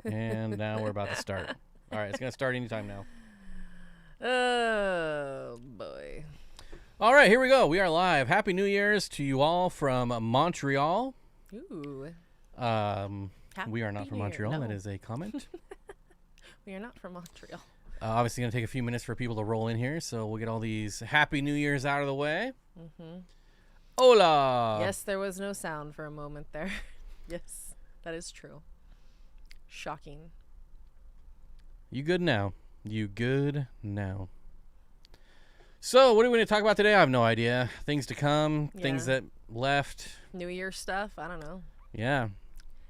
And now we're about to start. All right, it's going to start anytime now. Oh, boy. All right, here we go. We are live. Happy New Year's to you all from Montreal. Ooh. We are not from Montreal. No. That is a comment. We are not from Montreal. Obviously, going to take a few minutes for people to roll in here, so we'll get all these Happy New Year's out of the way. Mm-hmm. Hola! Yes, there was no sound for a moment there. Yes, that is true. Shocking. You good now? You good now? So, what are we going to talk about today? I have no idea. Things to come, things that left. New Year stuff? I don't know. Yeah.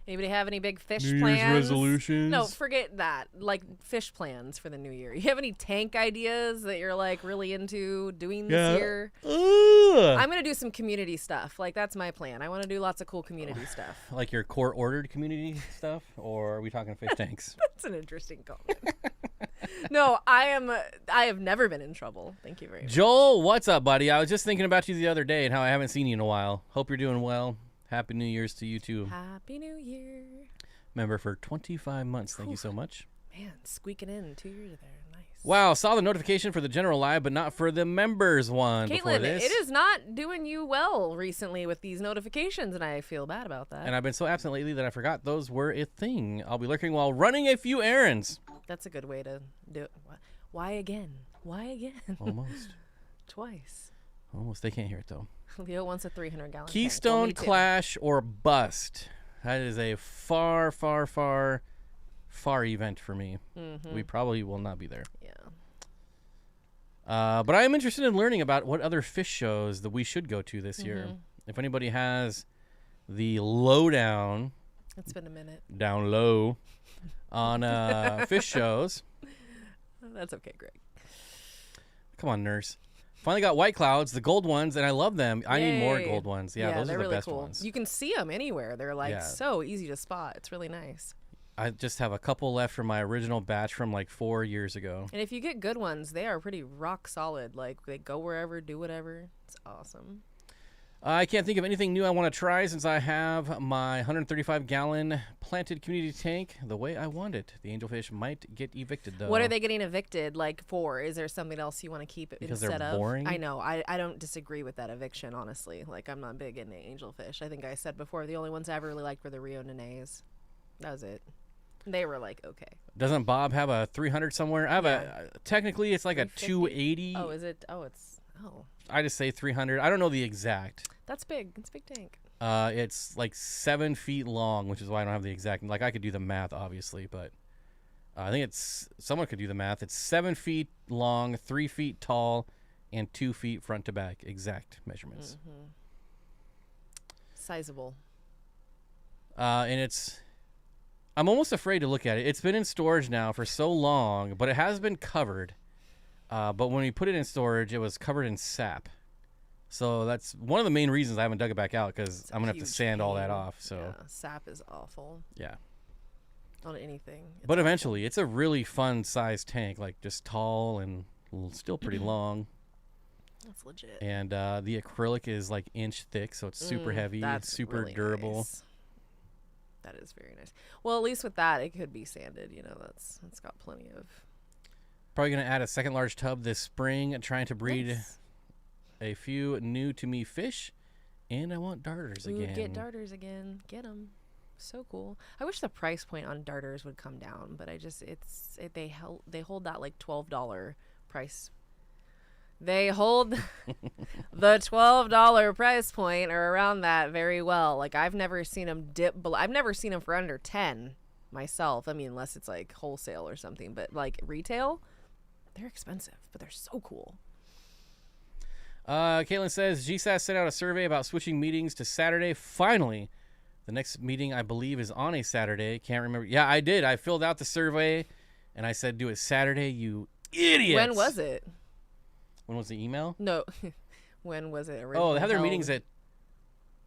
Anybody have any big fish New plans? Year's resolutions? No, forget that. Like fish plans for the new year. You have any tank ideas that you're like really into doing this year? I'm going to do some community stuff. Like that's my plan. I want to do lots of cool community stuff. Like your court-ordered community stuff? Or are we talking fish tanks? That's an interesting comment. No, I have never been in trouble. Thank you very much. Joel, what's up, buddy? I was just thinking about you the other day and how I haven't seen you in a while. Hope you're doing well. Happy New Year's to you, too. Happy New Year. Member for 25 months. Thank you so much. Man, squeaking in 2 years there. Nice. Wow, saw the notification for the general live, but not for the members one before Caitlin, this. it is not doing you well recently with these notifications, and I feel bad about that. And I've been so absent lately that I forgot those were a thing. I'll be lurking while running a few errands. That's a good way to do it. Why again? Why again? Almost. Twice. Almost. They can't hear it, though. Leo wants a 300-gallon Keystone tank. Well, Clash or bust. That is a far, far, far, far event for me. Mm-hmm. We probably will not be there. Yeah. But I am interested in learning about what other fish shows that we should go to this year. If anybody has the lowdown, It's been a minute. down low, on fish shows. That's okay, Greg. Come on, nurse. Finally got white clouds, the gold ones, and I love them. I need more Yay. gold ones. Yeah, those they're are the really best cool. ones. You can see them anywhere. They're like Yeah. so easy to spot. It's really nice. I just have a couple left from my original batch from like 4 years ago. And if you get good ones, they are pretty rock solid. Like they go wherever, do whatever. It's awesome. I can't think of anything new I want to try since I have my 135-gallon planted community tank the way I want it. The angelfish might get evicted, though. What are they getting evicted like for? Is there something else you want to keep Because instead they're of? boring? I know. I don't disagree with that eviction, honestly. Like I'm not big into angelfish. I think I said before the only ones I ever really liked were the Rio Nenes. That was it. They were like okay. Doesn't Bob have a 300 somewhere? I have a technically it's like a 350. 280. Oh, is it? Oh, it's I just say 300. I don't know the exact. That's big. It's a big tank. It's like 7 feet long, which is why I don't have the exact. Like I could do the math, obviously, but I think someone could do the math. It's 7 feet long, 3 feet tall, and 2 feet front to back. Exact measurements. Sizable. And I'm almost afraid to look at it. It's been in storage now for so long, but it has been covered. But when we put it in storage, it was covered in sap. So that's one of the main reasons I haven't dug it back out, because I'm going to have to sand all that off. So yeah, sap is awful yeah. on anything. It's But awful. eventually, it's a really fun sized tank, like just tall and still pretty long. That's legit. And the acrylic is like inch thick, so it's super heavy, That's super really durable. nice. That is very nice. Well, at least with that, it could be sanded. You know, it's got plenty of. Probably going to add a second large tub this spring, trying to breed Nice. a few new to me fish. And I want darters Ooh, again. get darters again. Get them. So cool. I wish the price point on darters would come down, but they hold that like $12 price. They hold the $12 price point or around that very well. Like I've never seen them dip below. I've never seen them for under 10 myself. I mean, unless it's like wholesale or something, but like retail, they're expensive, but they're so cool. Caitlin says, GSAS sent out a survey about switching meetings to Saturday. Finally, the next meeting, I believe, is on a Saturday. Can't remember. Yeah, I did. I filled out the survey, and I said, do it Saturday, you idiots. When was it? When was the email? No. When was it originally? Oh, they have their meetings at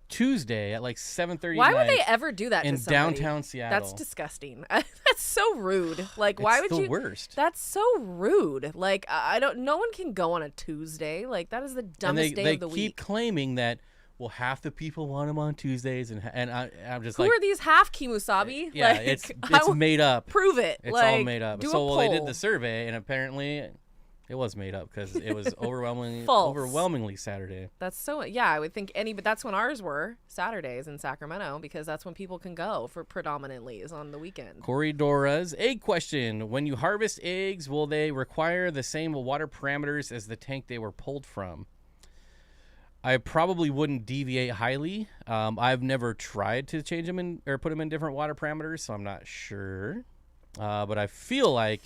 Tuesday at like 7:30. Why would they ever do that in to somebody? downtown Seattle? That's disgusting. That's so rude. Like, why would It's you? the worst. That's so rude. Like, I don't. No one can go on a Tuesday. Like, that is the dumbest day they of the keep week. claiming that well, half the people want them on Tuesdays, and I'm just Who like, are these half Kimusabi? yeah, Like, it's I made up. prove it. It's like, all made up. Do So a well, they did poll. the survey, and apparently it was made up because it was False. overwhelmingly Saturday. That's so, yeah, I would think but that's when ours were, Saturdays in Sacramento, because that's when people can go for predominantly is on the weekend. Corey Dora's egg question. When you harvest eggs, will they require the same water parameters as the tank they were pulled from? I probably wouldn't deviate highly. I've never tried to change them in or put them in different water parameters, so I'm not sure. But I feel like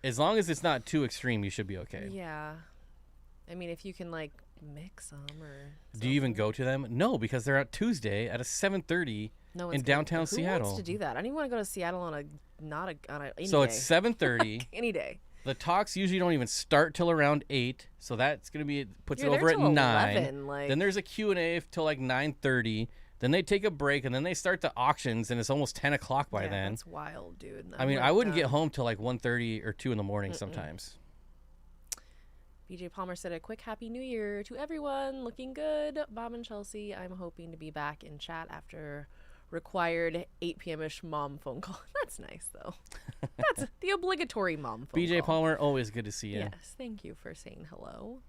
as long as it's not too extreme, you should be okay. Yeah. I mean, if you can, like, mix them or Do you even go to them? No, because they're at Tuesday at a 7:30 no in downtown who Seattle. wants to do that? I don't even want to go to Seattle on any So day. it's 7:30. Any day. The talks usually don't even start till around 8, so that's going to be puts You're it over there at till 9. 11, like... Then there's a Q&A till like 9:30. Then they take a break, and then they start the auctions, and it's almost 10 o'clock by then. That's wild, dude. I mean, I wouldn't get home till like 1:30 or 2 in the morning sometimes. BJ Palmer said a quick Happy New Year to everyone. Looking good. Bob and Chelsea, I'm hoping to be back in chat after required 8 p.m.-ish mom phone call. That's nice, though. That's the obligatory mom phone BJ call. Palmer, always good to see you. Yes, thank you for saying hello.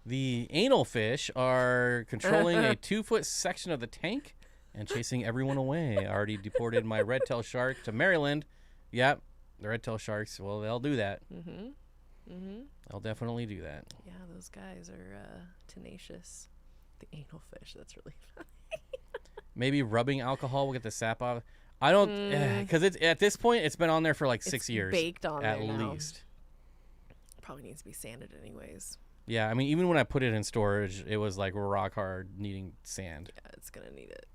The anal fish are controlling a 2-foot section of the tank and chasing everyone away. I already deported my red-tailed shark to Maryland. Yep, the red-tailed sharks, well, they'll do that. They'll definitely do that. Yeah, those guys are tenacious. The anal fish, that's really funny. Maybe rubbing alcohol will get the sap off. I don't, because it's at this point, it's been on there for like 6 years. Baked on at there now. least. Probably needs to be sanded anyways. Yeah, I mean, even when I put it in storage, it was like rock hard, needing sand. Yeah, it's gonna need it.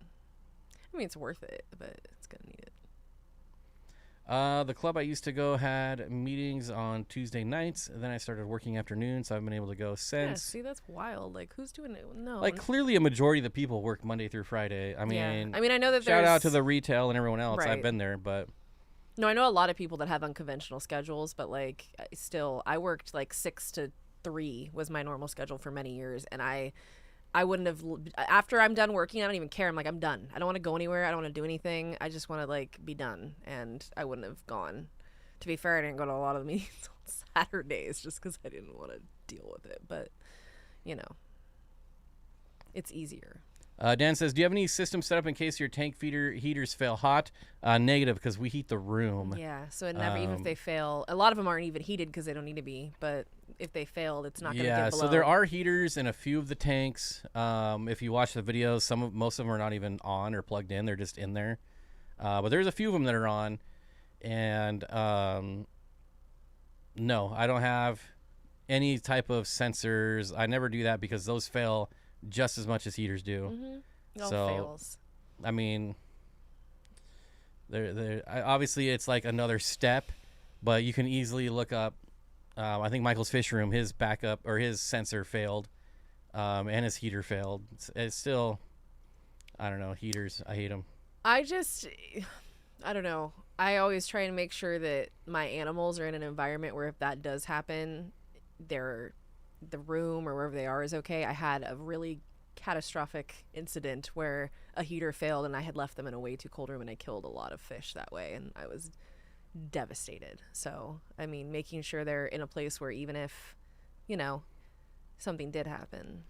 I mean, it's worth it, but it's gonna need it. The club I used to go had meetings on Tuesday nights. Then I started working afternoons, so I've been able to go Yeah, since. see, that's wild. Like, who's doing it? No. Like, clearly a majority of the people work Monday through Friday. I mean, yeah. I mean, I know that shout there's... out to the retail and everyone else. I've Right. been there, but No, I know a lot of people that have unconventional schedules, but, like, still, I worked, like, 6 to 3 was my normal schedule for many years, and I wouldn't have... After I'm done working, I don't even care. I'm like, I'm done. I don't want to go anywhere. I don't want to do anything. I just want to, like, be done, and I wouldn't have gone. To be fair, I didn't go to a lot of the meetings on Saturdays just because I didn't want to deal with it, but, you know, it's easier. Dan says, do you have any system set up in case your tank feeder heaters fail hot? Negative, because we heat the room. Yeah, so it never, even if they fail, a lot of them aren't even heated because they don't need to be, but if they failed, it's not going to Yeah, get below. so there are heaters in a few of the tanks. If you watch the videos, most of them are not even on or plugged in. They're just in there. But there's a few of them that are on. And no, I don't have any type of sensors. I never do that because those fail just as much as heaters do. It all so, fails. I mean, obviously it's like another step, but you can easily look up. I think Michael's Fish Room, his backup or his sensor failed, and his heater failed. It's still, I don't know, heaters. I hate them. I don't know. I always try and make sure that my animals are in an environment where if that does happen, the room or wherever they are is okay. I had a really catastrophic incident where a heater failed and I had left them in a way too cold room and I killed a lot of fish that way and I was devastated. So, I mean, making sure they're in a place where even if, you know, something did happen.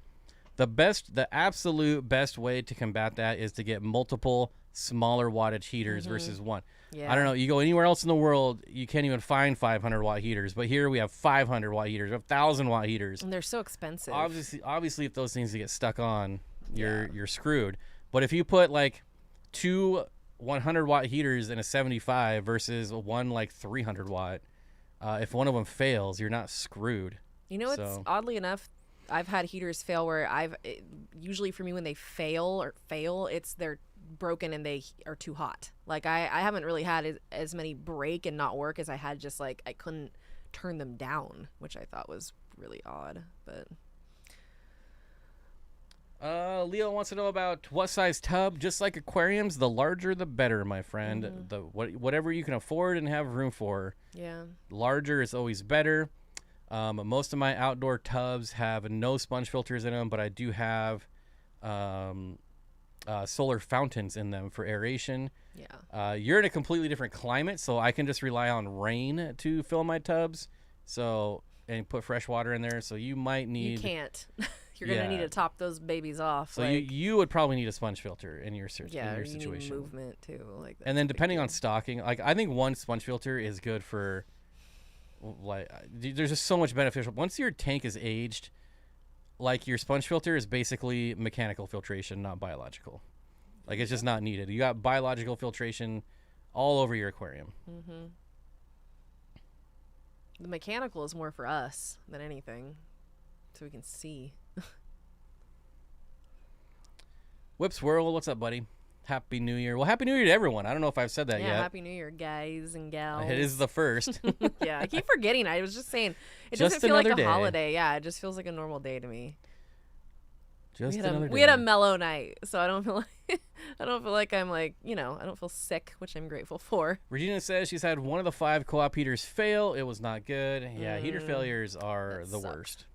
The absolute best way to combat that is to get multiple smaller wattage heaters versus one. Yeah. I don't know. You go anywhere else in the world, you can't even find 500 watt heaters. But here we have 500 watt heaters, we have 1,000 watt heaters. And they're so expensive. Obviously, if those things get stuck on, you're screwed. But if you put like 2 100 watt heaters in a 75 versus one like 300 watt, if one of them fails, you're not screwed. You know, it's oddly enough, I've had heaters fail where usually for me when they fail, it's they're broken and they are too hot. Like I haven't really had as many break and not work as I had just like I couldn't turn them down, which I thought was really odd. But Leo wants to know about what size tub. Just like aquariums, the larger the better, my friend. Whatever you can afford and have room for. Yeah. Larger is always better. Most of my outdoor tubs have no sponge filters in them, but I do have solar fountains in them for aeration. Yeah. You're in a completely different climate, so I can just rely on rain to fill my tubs. So and put fresh water in there. So you might need. You can't. You're gonna need to top those babies off. So like, you would probably need a sponge filter in your yeah, in your you situation. need movement too. Like, And then depending on stocking, like I think one sponge filter is good for. Like there's just so much beneficial. Once your tank is aged, like your sponge filter is basically mechanical filtration, not biological. Like it's just not needed. You got biological filtration all over your aquarium. Mm-hmm. The mechanical is more for us than anything, so we can see. Whip Swirl, what's up, buddy? Happy New Year. Well, Happy New Year to everyone. I don't know if I've said that Yeah, yet. Happy New Year, guys and gals. It is the first. Yeah, I keep forgetting. I was just saying, it Just doesn't feel like another a day. holiday. Yeah, it just feels like a normal day to me. Just we had another a, day. we had a mellow night, so I don't feel like I don't feel like I'm like, I don't feel sick, which I'm grateful for. Regina says she's had one of the 5 co-op heaters fail. It was not good. Yeah, heater failures are that the sucked. worst.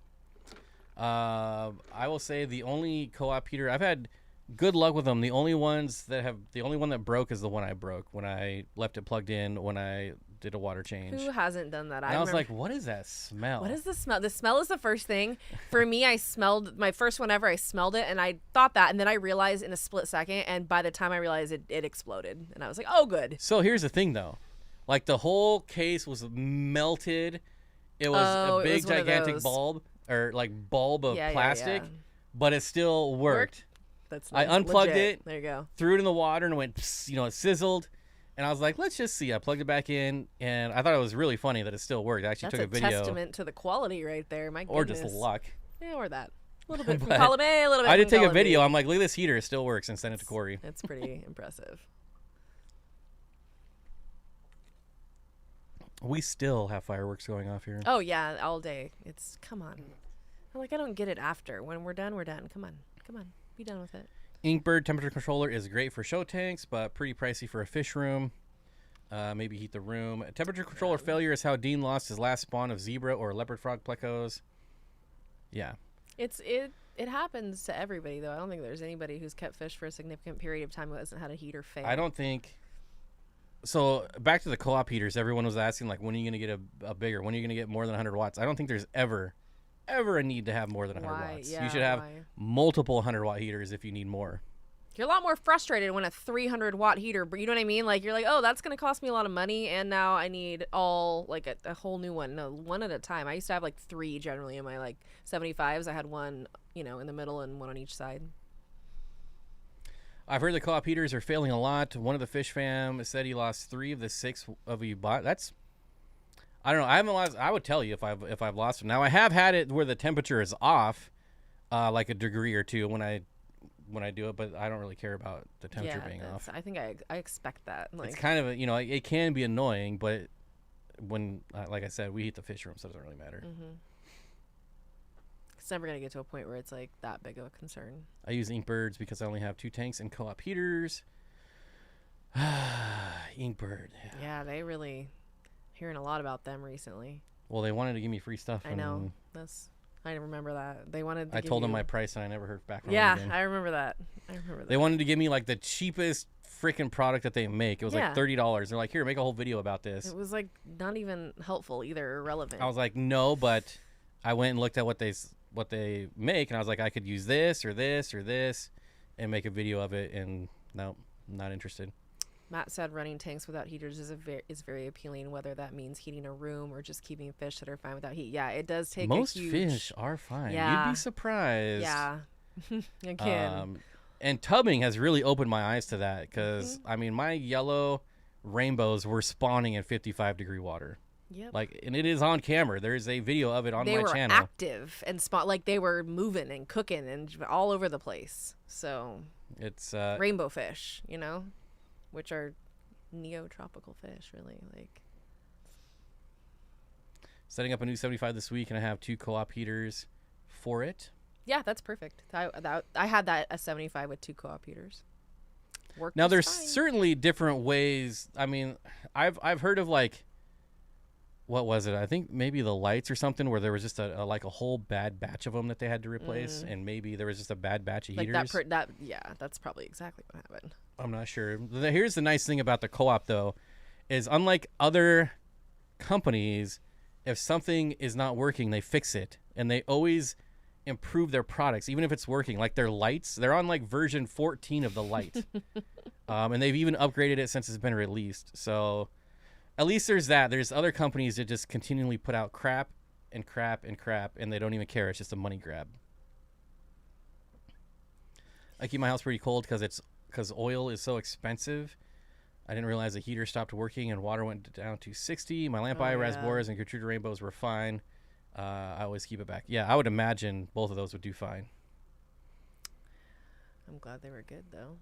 I will say the only co-op heater I've had good luck with them. The only one that broke is the one I broke when I left it plugged in when I did a water change. Who hasn't done that? And I was like, what is that smell? What is the smell? The smell is the first thing. For me, I smelled my first one ever. I smelled it and I thought that, and then I realized in a split second, and by the time I realized it exploded, and I was like, oh, good. So here's the thing, though. Like the whole case was melted. It was Oh, a it big was one of gigantic those. bulb of Yeah, plastic, yeah. but it still worked. That's I unplugged legit. it. There you go. Threw it in the water and it went, it sizzled. And I was like, let's just see. I plugged it back in, and I thought it was really funny that it still worked. I actually That's took a a video. testament to the quality right there. My Or goodness. just luck. Yeah, or that. A little bit from But column A, a little bit I did from take a column B. video. I'm like, look at this heater. It still works, and sent it to Corey. It's pretty impressive. We still have fireworks going off here. Oh, yeah, all day. Come on. I'm like, I don't get it after. When we're done, we're done. Come on. Be done with it. Inkbird temperature controller is great for show tanks, but pretty pricey for a fish room. Maybe heat the room. Temperature controller failure is how Dean lost his last spawn of zebra or leopard frog plecos. Yeah. It happens to everybody, though. I don't think there's anybody who's kept fish for a significant period of time who hasn't had a heater fail. I don't think. So back to the co-op heaters, everyone was asking, like, when are you going to get a bigger? When are you going to get more than 100 watts? I don't think there's ever a need to have more than 100 Why? watts. Yeah, You should have why? multiple 100-watt heaters if you need more. You're a lot more frustrated when a 300-watt heater, but you know what I mean? Like, you're like, oh, that's going to cost me a lot of money, and now I need a whole new one. No, one at a time. I used to have, 3 generally in my, 75s. I had one, in the middle and one on each side. I've heard the co-op heaters are failing a lot. One of the fish fam said he lost 3 of the 6 of you bought. That's, I don't know. I haven't lost. I would tell you if I've lost them. Now I have had it where the temperature is off, like a degree or two when I do it, but I don't really care about the temperature being off. I think I expect that. It's kind of it can be annoying, but when like I said, we heat the fish room, so it doesn't really matter. Mm-hmm. It's never gonna get to a point where it's that big of a concern. I use Inkbirds because I only have 2 tanks and co-op heaters. Inkbird. Yeah, they really hearing a lot about them recently. Well, they wanted to give me free stuff. I know. I remember that. They wanted to I told them my price and I never heard back from them Yeah, again. I remember that. They wanted to give me the cheapest freaking product that they make. It was Yeah. $30. They're like, here, make a whole video about this. It was not even helpful either, or relevant. I was like, no, but I went and looked at what they make, and I was like, I could use this or this or this and make a video of it, and no, not interested. Matt said running tanks without heaters is very appealing, whether that means heating a room or just keeping fish that are fine without heat. Yeah, it does take Most a huge... fish are fine. Yeah. You'd be surprised. Yeah, again. And tubbing has really opened my eyes to that because, my yellow rainbows were spawning in 55-degree water. Yep. And it is on camera. There's a video of it on my channel. They were active and they were moving and cooking and all over the place. So it's rainbow fish, which are neotropical fish, really. Setting up a new 75 this week, and I have 2 co-op heaters for it. Yeah, that's perfect. I had that a 75 with 2 co-op heaters. Worked Now just there's fine. certainly different ways. I've heard of what was it? I think maybe the lights or something, where there was just a like a whole bad batch of them that they had to replace, and maybe there was just a bad batch of Like heaters. that's probably exactly what happened. I'm not sure. Here's the nice thing about the co-op though, is unlike other companies, if something is not working, they fix it, and they always improve their products, even if it's working. Like their lights, they're on like version 14 of the light, and they've even upgraded it since it's been released. So at least there's that. There's other companies that just continually put out crap and crap and crap, and they don't even care. It's just a money grab. I keep my house pretty cold because oil is so expensive. I didn't realize the heater stopped working and water went down to 60. My lamp eye, Rasboras, and Gertrude rainbows were fine. I always keep it back. Yeah, I would imagine both of those would do fine. I'm glad they were good though.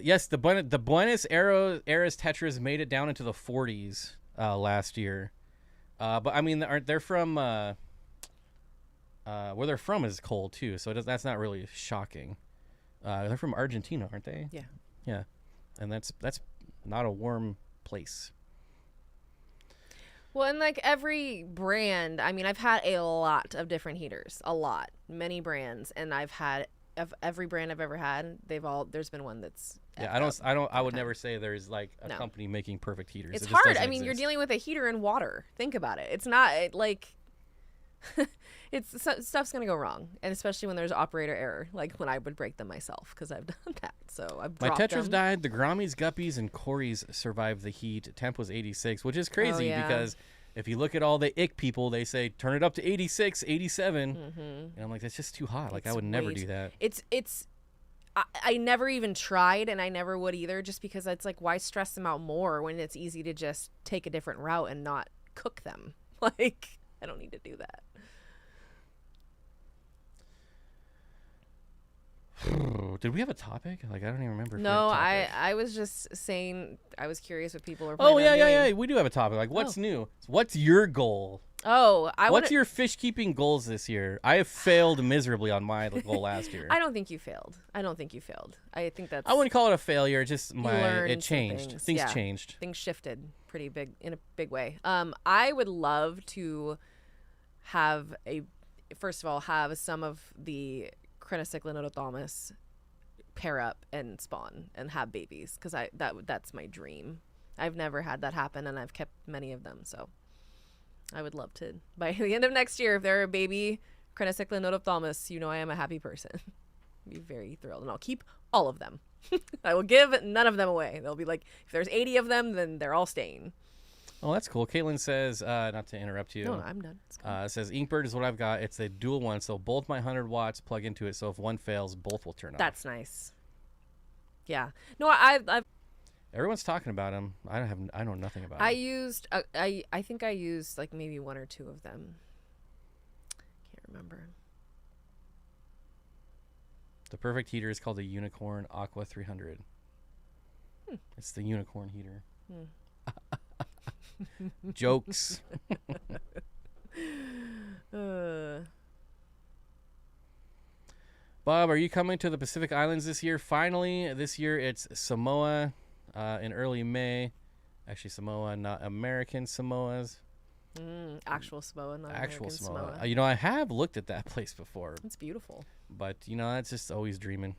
Yes, the Buenos Aires Tetras made it down into the 40s last year. But I mean, they're from where they're from is cold too, so that's not really shocking. They're from Argentina, aren't they? Yeah. Yeah, and that's not a warm place. Well, and like every brand, I mean, I've had a lot of different heaters, many brands, and I've had of every brand I've ever had. There's been one that's I would never say there's like a company making perfect heaters. It's it just hard. doesn't I mean, exist. you're dealing with a heater and water. Think about it. It's not like stuff's gonna go wrong, and especially when there's operator error, like when I would break them myself, because I've done that. So I've my dropped Tetras them. died. The Grammies, Guppies, and Corys survived the heat. Temp was 86, which is crazy because if you look at all the ick people, they say turn it up to 86, 87, and I'm like, that's just too hot. Like I would never do that. I never even tried, and I never would either, just because it's like, why stress them out more when it's easy to just take a different route and not cook them? Like, I don't need to do that. Did we have a topic? Like, I don't even remember. No, I was just saying, I was curious what people are planning on doing. Yeah. We do have a topic. Like, what's new? What's your goal? Oh, what's your fish keeping goals this year? I have failed miserably on my goal last year. I don't think you failed. I think that's. I wouldn't call it a failure. Just it changed. Things changed. Things shifted pretty big in a big way. I would love to have first of all, have some of the Crenocyclinodothomus pair up and spawn and have babies, because that's my dream. I've never had that happen, and I've kept many of them, so I would love to. By the end of next year, if they're a baby Crenocyclinodothomus, I am a happy person. I'd be very thrilled, and I'll keep all of them. I will give none of them away. They'll be like, if there's 80 of them, then they're all staying. Oh, that's cool. Caitlin says, not to interrupt you. No, I'm done. It says Inkbird is what I've got. It's a dual one, so both my 100 watts plug into it. So if one fails, both will turn off. That's nice. Yeah. No, I've. Everyone's talking about them. I know nothing about them. I think I used like maybe one or two of them. Can't remember. The perfect heater is called the Unicorn Aqua 300. It's the unicorn heater. Jokes. Bob, are you coming to the Pacific Islands this year? Finally, this year it's Samoa in early May. Actually, Samoa, not American Samoas. Actual Samoa, not Actual American Samoa. Samoa. I have looked at that place before. It's beautiful. But, that's just always dreaming.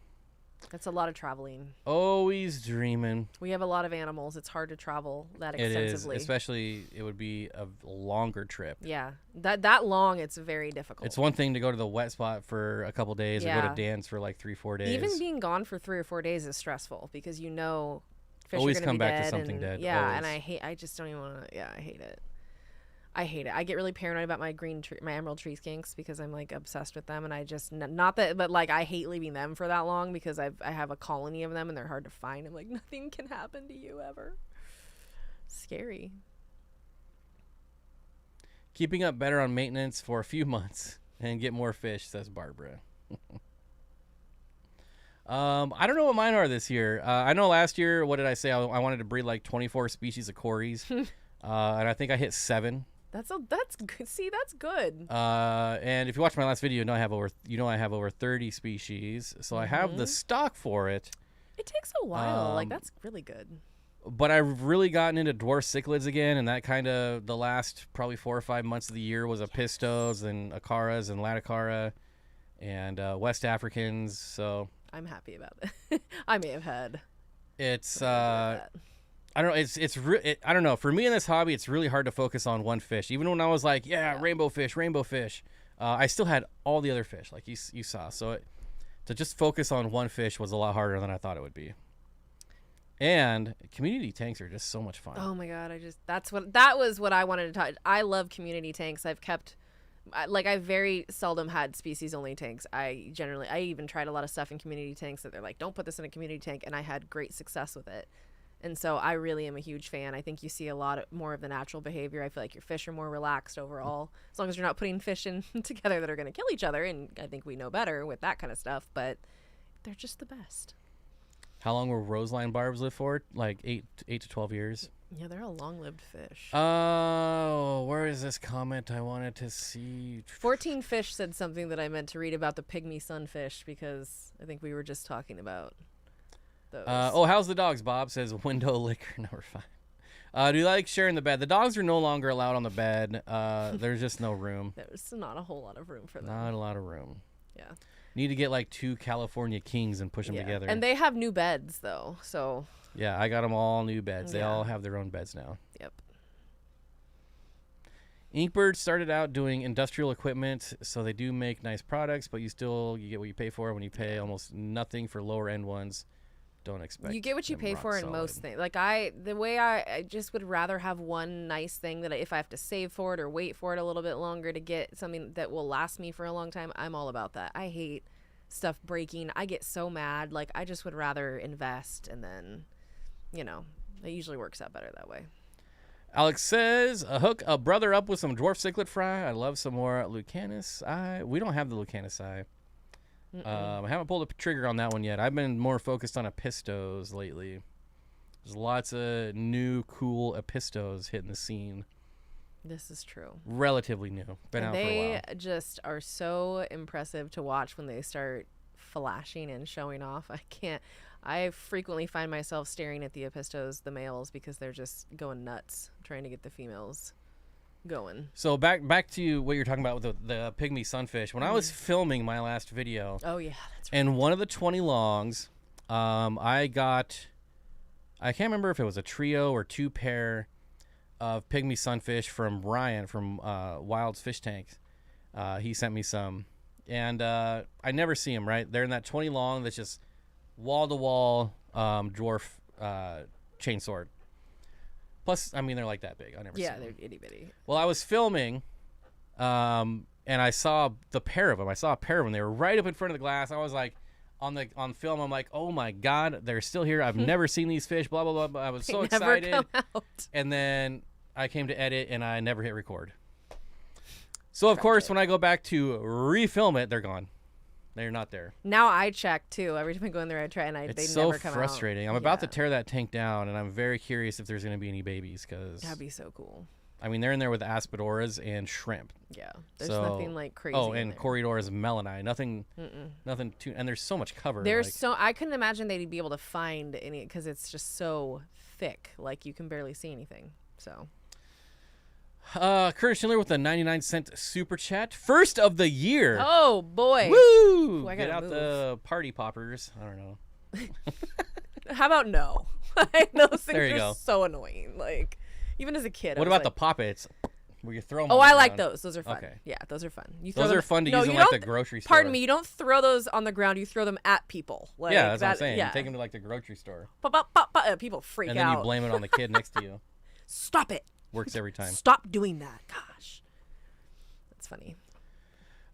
That's a lot of traveling. Always dreaming. We have a lot of animals. It's hard to travel that It extensively. is, especially it would be a longer trip. Yeah, that long, it's very difficult. It's one thing to go to the wet spot for a couple days or go to dance for like 3-4 days. Even being gone for 3 or 4 days is stressful, because fish always are gonna come be back dead to something dead. Yeah, always. and I just don't even want to. Yeah, I hate it. I get really paranoid about my my emerald tree skinks, because I'm like obsessed with them, and I just not that, but like I hate leaving them for that long, because I have a colony of them and they're hard to find. I'm like, nothing can happen to you ever. Scary. Keeping up better on maintenance for a few months and get more fish, says Barbara. I don't know what mine are this year. I know last year, what did I say? I wanted to breed like 24 species of Corys, and I think I hit 7. That's good. See, that's good. And if you watch my last video, I have over 30 species, so I have the stock for it. It takes a while. Like, that's really good. But I've really gotten into dwarf cichlids again, and that kind of the last probably 4 or 5 months of the year was Apistos and Acaras and Laticara and West Africans. So I'm happy about it. I may have had. it's that. I don't know. I don't know. For me in this hobby, it's really hard to focus on one fish. Even when I was like, rainbow fish, I still had all the other fish, like you saw. So to just focus on one fish was a lot harder than I thought it would be. And community tanks are just so much fun. Oh my god, that was what I wanted to talk. I love community tanks. I very seldom had species only tanks. I even tried a lot of stuff in community tanks that they're like, don't put this in a community tank, and I had great success with it. And so I really am a huge fan. I think you see a lot more of the natural behavior. I feel like your fish are more relaxed overall, as long as you're not putting fish in together that are going to kill each other. And I think we know better with that kind of stuff, but they're just the best. How long will roseline barbs live for? Like 8 to 12 years. Yeah, they're a long-lived fish. Oh, where is this comment I wanted to see? 14 Fish said something that I meant to read about the pygmy sunfish, because I think we were just talking about those. How's the dogs? Bob says window liquor number 5. Do you like sharing the bed? The dogs are no longer allowed on the bed. There's just no room. There's not a whole lot of room for them. Not a lot of room. Yeah. Need to get like 2 California Kings and push them together. And they have new beds, though, so... Yeah, I got them all new beds. They all have their own beds now. Yep. Inkbird started out doing industrial equipment, so they do make nice products, but you get what you pay for when you pay almost nothing for lower end ones. Don't expect you get what you pay for in most things. Like I just would rather have one nice thing that if I have to save for it or wait for it a little bit longer to get something that will last me for a long time, I'm all about that. I hate stuff breaking. I get so mad. Like I just would rather invest, and then, it usually works out better that way. Alex says, hook a brother up with some dwarf cichlid fry. I love some more Lucanus eye. We don't have the Lucanus eye. I haven't pulled a trigger on that one yet. I've been more focused on Apistos lately. There's lots of new, cool Apistos hitting the scene. This is true. Relatively new. Been out for a while. They just are so impressive to watch when they start flashing and showing off. I frequently find myself staring at the Apistos, the males, because they're just going nuts trying to get the females going. So back to what you're talking about with the pygmy sunfish. When I was filming my last video, oh yeah, that's right. And one of the 20 longs, I can't remember if it was a trio or 2 pair of pygmy sunfish from Ryan from Wild's Fish Tanks. He sent me some, and I never see them. Right, they're in that 20 long that's just wall to wall dwarf chainsword. Plus, I mean, they're like that big. I never. Yeah, see them. they're itty bitty. Well, I was filming, and I saw the pair of them. I saw a pair of them. They were right up in front of the glass. I was like, on film, I'm like, oh my god, they're still here. I've never seen these fish. Blah blah blah. I was so excited. Never come out. And then I came to edit, and I never hit record. So of course, when I go back to refilm it, they're gone. They're not there. Now I check too. Every time I go in there, I try, and they never come out. It's so frustrating. I'm about to tear that tank down, and I'm very curious if there's going to be any babies, because that'd be so cool. I mean, they're in there with aspidoras and shrimp. Yeah, there's nothing like crazy. Oh, and Corridor's melanite. Nothing too. And there's so much cover. I couldn't imagine they'd be able to find any, because it's just so thick. Like you can barely see anything. So. Curtis Schindler with a 99-cent super chat. First of the year. Oh, boy. Woo! Ooh, Get out the party poppers. I don't know. How about no? Those things are so annoying. Like, even as a kid. What about the poppets? Where you throw them I like those. Those are fun. Okay. Yeah, those are fun. Those are fun to use in like the grocery store. Pardon me, you don't throw those on the ground. You throw them at people. Like, yeah, that's what I'm saying. You take them to like the grocery store. People freak out. And then you blame it on the kid next to you. Stop it. Works every time. Stop doing that. Gosh. That's funny.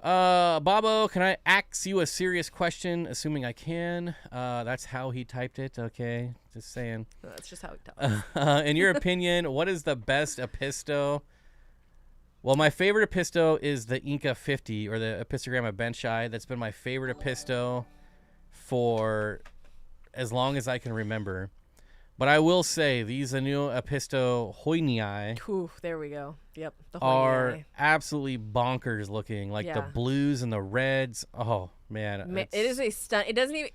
Bobo, can I ask you a serious question, assuming I can? That's how he typed it, okay? Just saying. No, that's just how he talks. In your opinion, what is the best Apisto? Well, my favorite Apisto is the Inca 50, or the Apistogramma benchii. That's been my favorite Apisto for as long as I can remember. But I will say, these new Apisto hoinii there we go. Yep. The are absolutely bonkers looking. Like the blues and the reds. Oh, man. It is a stunt. It doesn't even...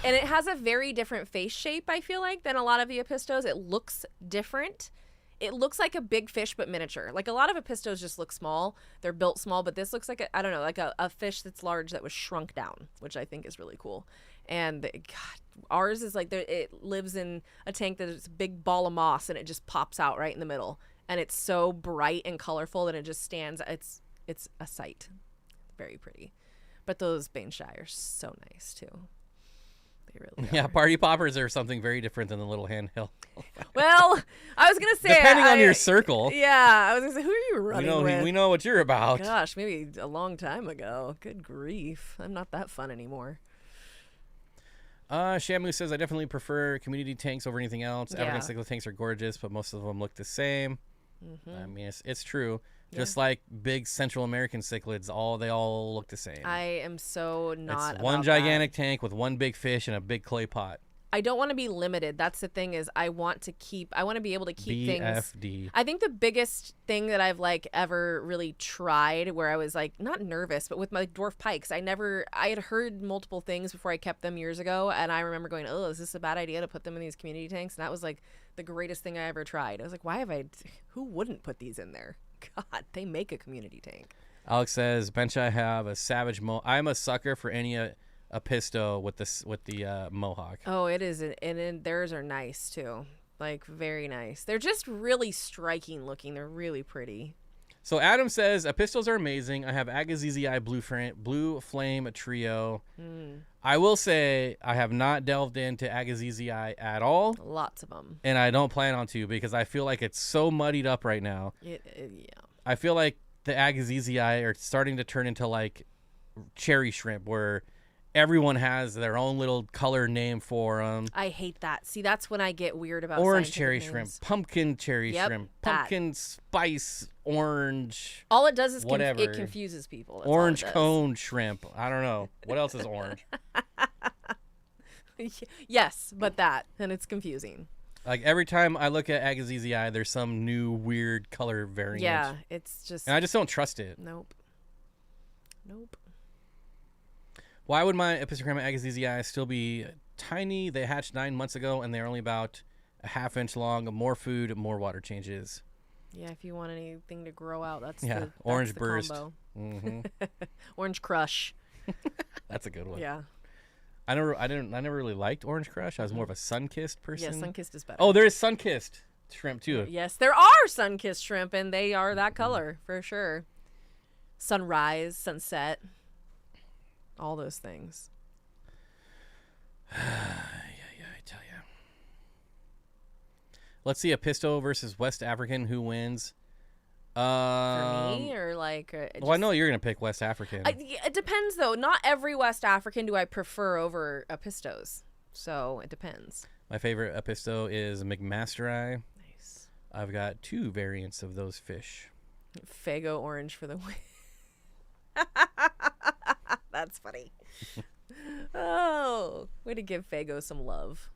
And it has a very different face shape, I feel like, than a lot of the Apistos. It looks different. It looks like a big fish, but miniature. Like a lot of Apistos just look small. They're built small, but this looks like, I don't know, like a fish that's large that was shrunk down, which I think is really cool. And God, ours is like, it lives in a tank that is a big ball of moss, and it just pops out right in the middle. And it's so bright and colorful that it just stands. It's a sight. Very pretty. But those Baneshai are so nice, too. They really are. Yeah, party poppers are something very different than the little handheld. Well, I was going to say... Depending on your circle. Yeah, I was going to say, who are you running with? We know what you're about. Gosh, maybe a long time ago. Good grief. I'm not that fun anymore. Shamu says, I definitely prefer community tanks over anything else. Yeah. African cichlid tanks are gorgeous, but most of them look the same. Mm-hmm. I mean, it's true. Yeah. Just like big Central American cichlids, they all look the same. I am so not It's one about gigantic tank with one big fish and a big clay pot. I don't want to be limited. That's the thing is I want to be able to keep things. BFD. I think the biggest thing that I've like ever really tried where I was like not nervous, but with my dwarf pikes, I had heard multiple things before I kept them years ago. And I remember going, oh, is this a bad idea to put them in these community tanks? And that was like the greatest thing I ever tried. I was like, who wouldn't put these in there? God, they make a community tank. Alex says, bench I have a savage I'm a sucker for any Apisto with the mohawk. Oh, it is, and theirs are nice too. Like very nice. They're just really striking looking. They're really pretty. So Adam says Apistos are amazing. I have Agazzii blue flame trio. I will say I have not delved into Agazzii at all. Lots of them. And I don't plan on to because I feel like it's so muddied up right now. Yeah. I feel like the Agazzii are starting to turn into like cherry shrimp where everyone has their own little color name for them. I hate that. See, that's when I get weird about orange scientific cherry names. shrimp, pumpkin cherry Yep, shrimp, that. pumpkin spice orange. All it does is whatever. it confuses people. That's Orange all it does. cone shrimp. I don't know. What else is orange? Yes, but that. And it's confusing. Like every time I look at Agazzii, there's some new weird color variant. Yeah, it's just... And I just don't trust it. Nope. Why would my Epistogramma Agazzii still be tiny? They hatched 9 months ago, and they're only about a half-inch long. More food, more water changes. Yeah, if you want anything to grow out, that's Yeah, the orange the burst. combo. Mm-hmm. Orange crush. That's a good one. Yeah. I never really liked Orange Crush. I was more of a sun-kissed person. Yeah, sun-kissed is better. Oh, there is sun-kissed shrimp too. Yes, there are sun-kissed shrimp, and they are that color for sure. Sunrise, sunset, all those things. Yeah, I tell you. Let's see, Apisto versus West African. Who wins? For me, or like... Well, I know you're going to pick West African. It depends, though. Not every West African do I prefer over Apistos. So, it depends. My favorite Apisto is McMasterai. Nice. I've got 2 variants of those fish. Fago orange for the win. That's funny. Oh, way to give Fago some love.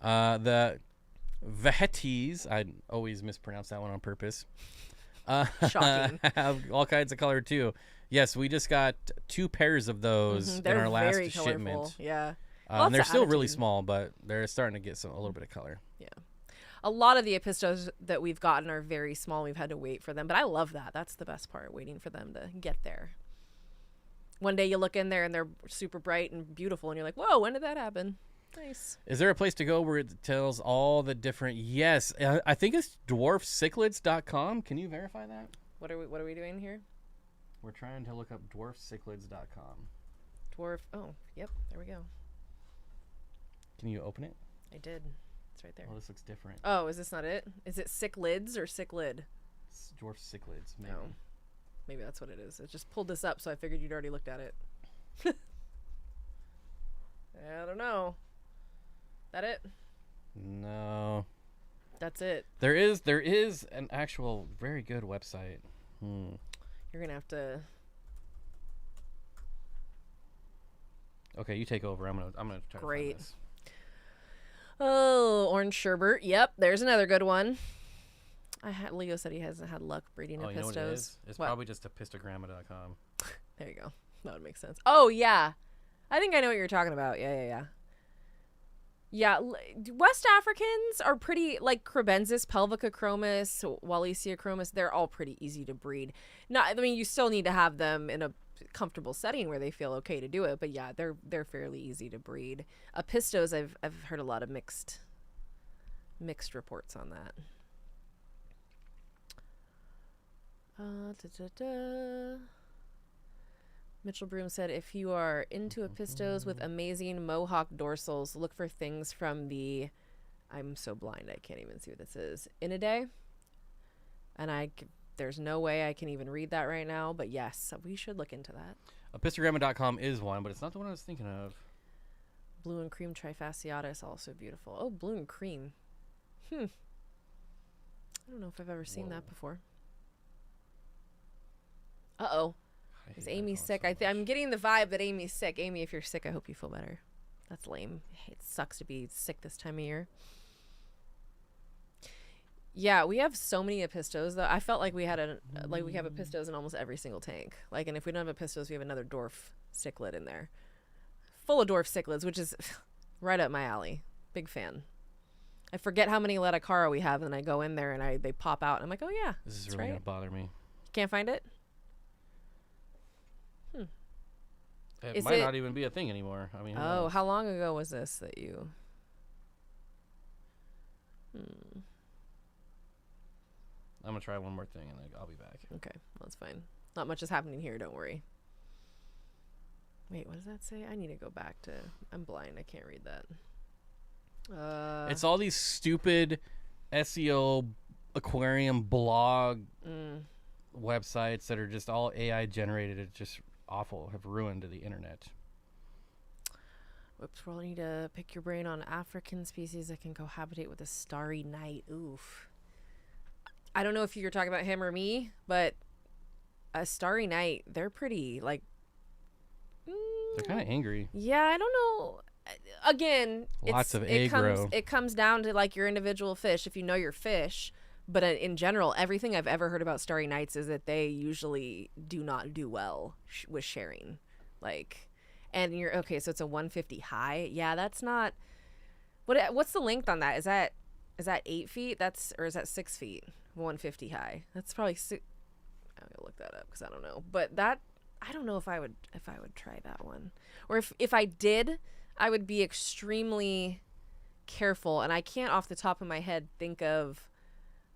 The Vehetes, I always mispronounce that one on purpose. Shocking. Have all kinds of color too. Yes, we just got 2 pairs of those in They're our last very colorful. shipment. Yeah. And they're Lots of still really attitude. small, but they're starting to get a little bit of color. Yeah. A lot of the Apistos that we've gotten are very small. We've had to wait for them, but I love that. That's the best part, waiting for them to get there. One day you look in there and they're super bright and beautiful, and you're like, whoa, when did that happen? Nice. Is there a place to go where it tells all the different... Yes, I think it's dwarfcichlids.com. Can you verify that? What are we doing here? We're trying to look up dwarfcichlids.com. Dwarf. Oh, yep. There we go. Can you open it? I did. It's right there. Oh, this looks different. Oh, is this not it? Is it sick lids or sick lid? It's dwarf cichlids, maybe. No. Maybe that's what it is. It just pulled this up, so I figured you'd already looked at it. I don't know. That it? No. That's it. There is an actual very good website. You're gonna have to. Okay, you take over. I'm gonna try Great. to find this. Oh, orange sherbet. Yep, there's another good one. Leo said he hasn't had luck breeding Oh, you know what it Apistos. is? It's What? probably just apistogramma.com. There you go. That would make sense. Oh yeah. I think I know what you're talking about. Yeah. West Africans are pretty, like Crebensis, Pelvica chromis, Wallisia chromis, they're all pretty easy to breed. I mean, you still need to have them in a comfortable setting where they feel okay to do it, but yeah, they're fairly easy to breed. Pistos, I've heard a lot of mixed reports on that. Mitchell Broom said, if you are into Pistos with amazing mohawk dorsals, look for things from the, I'm so blind I can't even see what this is, Inidae. And there's no way I can even read that right now, but yes, we should look into that. Epistogramma.com is one, but it's not the one I was thinking of. Blue and cream trifasciata is also beautiful. Oh, blue and cream. I don't know if I've ever seen that before. Uh-oh. Is Amy sick? I'm getting the vibe that Amy's sick. Amy, if you're sick, I hope you feel better. That's lame. It sucks to be sick this time of year. Yeah, we have so many Apistos, though. I felt like we have Apistos in almost every single tank. Like, and if we don't have Apistos, we have another dwarf cichlid in there. Full of dwarf cichlids, which is right up my alley. Big fan. I forget how many Leticara we have, and then I go in there and they pop out. And I'm like, oh yeah, this is really gonna bother me. You can't find it? It might not even be a thing anymore. I mean, oh, how long ago was this that you? I'm gonna try one more thing and then I'll be back. Okay, that's fine. Not much is happening here. Don't worry. Wait, what does that say? I need to go back to. I'm blind. I can't read that. It's all these stupid SEO aquarium blog websites that are just all AI generated. It's just awful. Have ruined the internet. Whoops, we'll need to pick your brain on African species that can cohabitate with a starry night. Oof. I don't know if you're talking about him or me, but a starry night, they're pretty, like... they're kind of angry. Yeah, I don't know. Again, lots of aggro. It comes down to, like, your individual fish, if you know your fish. But in general, everything I've ever heard about starry nights is that they usually do not do well with sharing. Like, and you're, okay, so it's a 150 high. Yeah, that's not... What's the length on that? Is that 8 feet? Or is that 6 feet? 150 high. That's probably 6. I'm gonna look that up because I don't know. But that, I don't know if I would try that one. Or if I did, I would be extremely careful. And I can't off the top of my head think of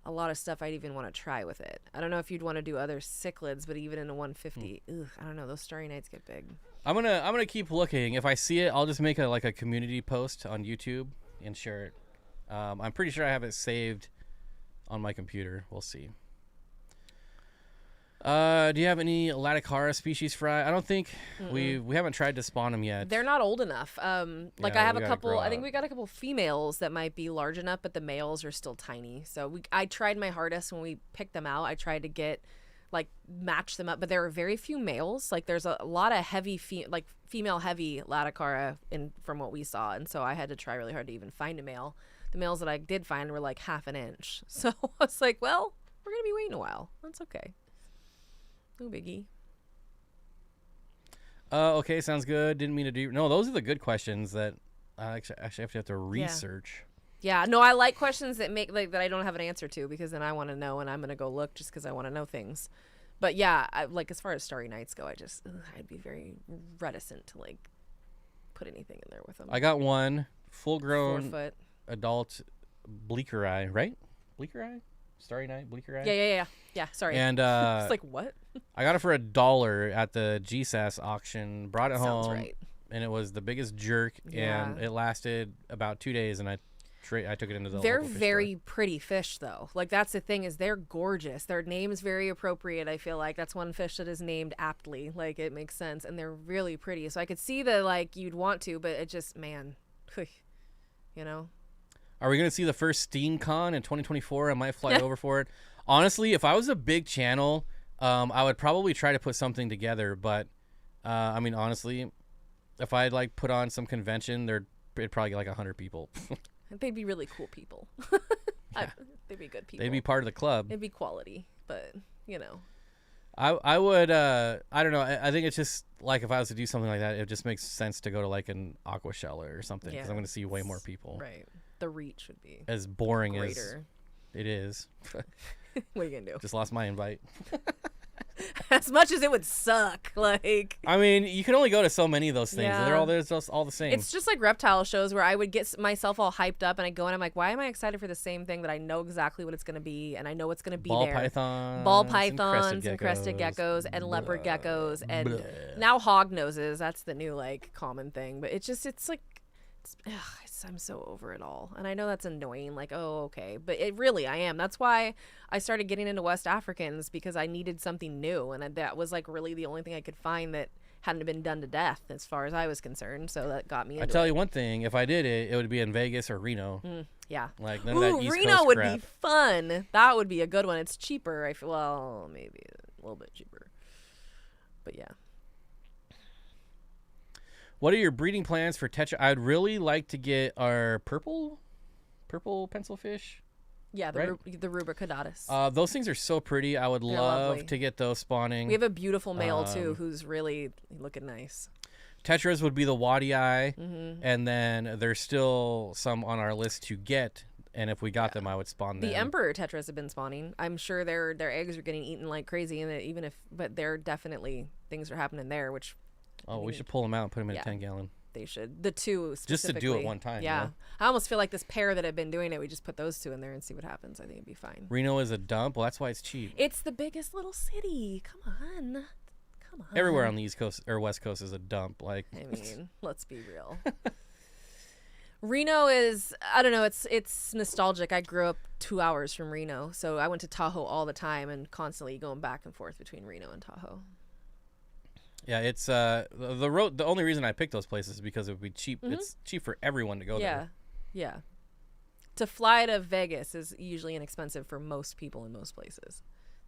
a lot of stuff I'd even want to try with it. I don't know if you'd want to do other cichlids, but even in a 150, I don't know. Those starry nights get big. I'm gonna keep looking. If I see it, I'll just make a community post on YouTube and share it. I'm pretty sure I have it saved on my computer. We'll see. Do you have any Laticara species fry? I don't think we haven't tried to spawn them yet. They're not old enough. Like, yeah, I have a couple. I think we got a couple females that might be large enough, but the males are still tiny. So I tried my hardest when we picked them out. I tried to match them up, but there are very few males. Like, there's a lot of heavy female heavy Laticara from what we saw, and so I had to try really hard to even find a male. The males that I did find were like half an inch. So I was like, well, we're gonna be waiting a while. That's okay. No biggie. Okay, sounds good. Didn't mean to do... No, those are the good questions that I actually have to research. Yeah, no, I like questions that make that I don't have an answer to, because then I want to know and I'm going to go look just because I want to know things. But yeah, as far as starry nights go, I'd be very reticent to put anything in there with them. I got one full-grown 4 foot adult bleaker eye, right? Bleaker eye? Starry night, bleaker eye? Yeah, sorry. And it's like, what? I got it for $1 at the GSAS auction, brought it home, right. And it was the biggest jerk, and it lasted about 2 days, and I took it into the They're local fish very store. pretty fish, though. Like, that's the thing, is they're gorgeous. Their name's very appropriate, I feel like. That's one fish that is named aptly. Like, it makes sense, and they're really pretty. So I could see that, you'd want to, but it just, man, you know? Are we going to see the first SteenCon in 2024? I might fly over for it. Honestly, if I was a big channel, I would probably try to put something together. But, I mean, honestly, if I'd put on some convention, it'd probably get 100 people. They'd be really cool people. Yeah. They'd be good people. They'd be part of the club. It'd be quality, but, you know. I would I don't know. I think it's just like if I was to do something like that, it just makes sense to go to like an aqua shelter or something because I'm going to see way more people. Right. The reach would be As boring as greater. it is. What are you going to do? Just lost my invite. As much as it would suck, like. I mean, you can only go to so many of those things. Yeah. They're just all the same. It's just like reptile shows where I would get myself all hyped up and I go and I'm like, why am I excited for the same thing that I know exactly what it's going to be and I know it's going to be ball there. pythons, Ball pythons and crested geckos and leopard geckos and now hog noses. That's the new like common thing. But it's like, I'm so over it all. And I know that's annoying. Like, oh, okay. But I am. That's why I started getting into West Africans because I needed something new. And that was like really the only thing I could find that hadn't been done to death as far as I was concerned. So that got me into I tell you one thing. If I did it, it would be in Vegas or Reno. Yeah. Like none of that East Reno Coast would crap. be fun. That would be a good one. It's cheaper. I feel, well, maybe a little bit cheaper. But yeah. What are your breeding plans for tetra? I'd really like to get our purple pencilfish. Yeah, the Right? the rubricatus. Those things are so pretty. I would love lovely. to get those spawning. We have a beautiful male too, who's really looking nice. Tetras would be the Waddy Eye, Mm-hmm. and then there's still some on our list to get. And if we got them, I would spawn them. The emperor tetras have been spawning. I'm sure their eggs are getting eaten like crazy, and but they're definitely things are happening there, which. Oh, we should pull them out and put them in a 10-gallon. They should. The two Just to do it specifically. one time. Yeah. You know? I almost feel like this pair that have been doing it, we just put those two in there and see what happens. I think it'd be fine. Reno is a dump. Well, that's why it's cheap. It's the biggest little city. Come on. Everywhere on the East Coast or West Coast is a dump. Like, I mean, let's be real. Reno is, I don't know, it's nostalgic. I grew up 2 hours from Reno, so I went to Tahoe all the time and constantly going back and forth between Reno and Tahoe. yeah, it's the road. The only reason I picked those places is because it would be cheap. Mm-hmm. It's cheap for everyone to go Yeah, there. yeah. To fly to Vegas is usually inexpensive for most people in most places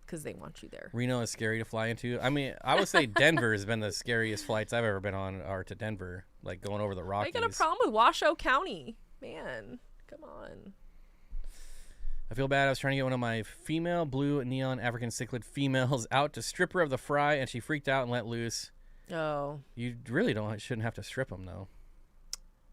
because they want you there. Reno is scary to fly into. I mean, I would say Denver has been the scariest flights I've ever been on are to Denver, like going over the I Rockies. got a problem with Washoe County. Man, come on. I feel bad. I was trying to get one of my female blue neon African cichlid females out to strip her of the fry, and she freaked out and let loose. Oh. You really shouldn't have to strip them, though.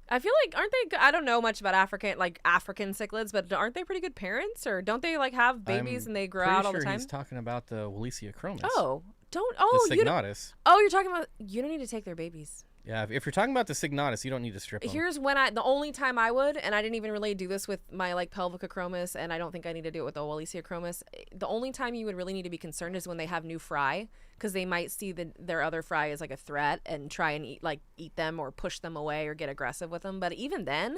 I feel like, aren't they, I don't know much about African cichlids, but aren't they pretty good parents? Or don't they like have babies and they grow out all the time? He's talking about the Wallacea chromis. Oh, the you Signatus. you're talking about, you don't need to take their babies. Yeah, if you're talking about the Signatus, you don't need to strip them. Here's when the only time I would, and I didn't even really do this with my like Pelvica chromis, and I don't think I need to do it with the Wallacea chromis. The only time you would really need to be concerned is when they have new fry, because they might see their other fry as like a threat and try and eat them or push them away or get aggressive with them. But even then,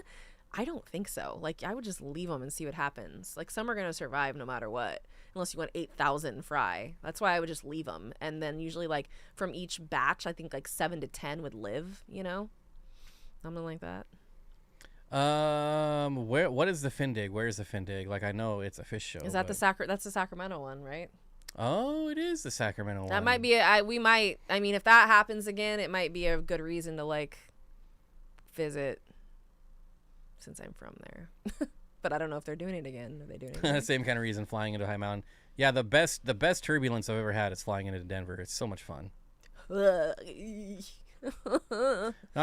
I don't think so. Like, I would just leave them and see what happens. Like, some are going to survive no matter what, unless you want 8,000 fry. That's why I would just leave them. And then usually, like, from each batch, I think, like, 7 to 10 would live, you know? Something like that. What is the Findig? Where is the Findig? Like, I know it's a fish show. Is that that's the Sacramento one, right? Oh, it is the Sacramento one. That might be, I mean, if that happens again, it might be a good reason to, like, visit, since I'm from there. But I don't know if they're doing it again. Are they doing it again? Same kind of reason, flying into High Mountain. Yeah, the best turbulence I've ever had is flying into Denver. It's so much fun. Not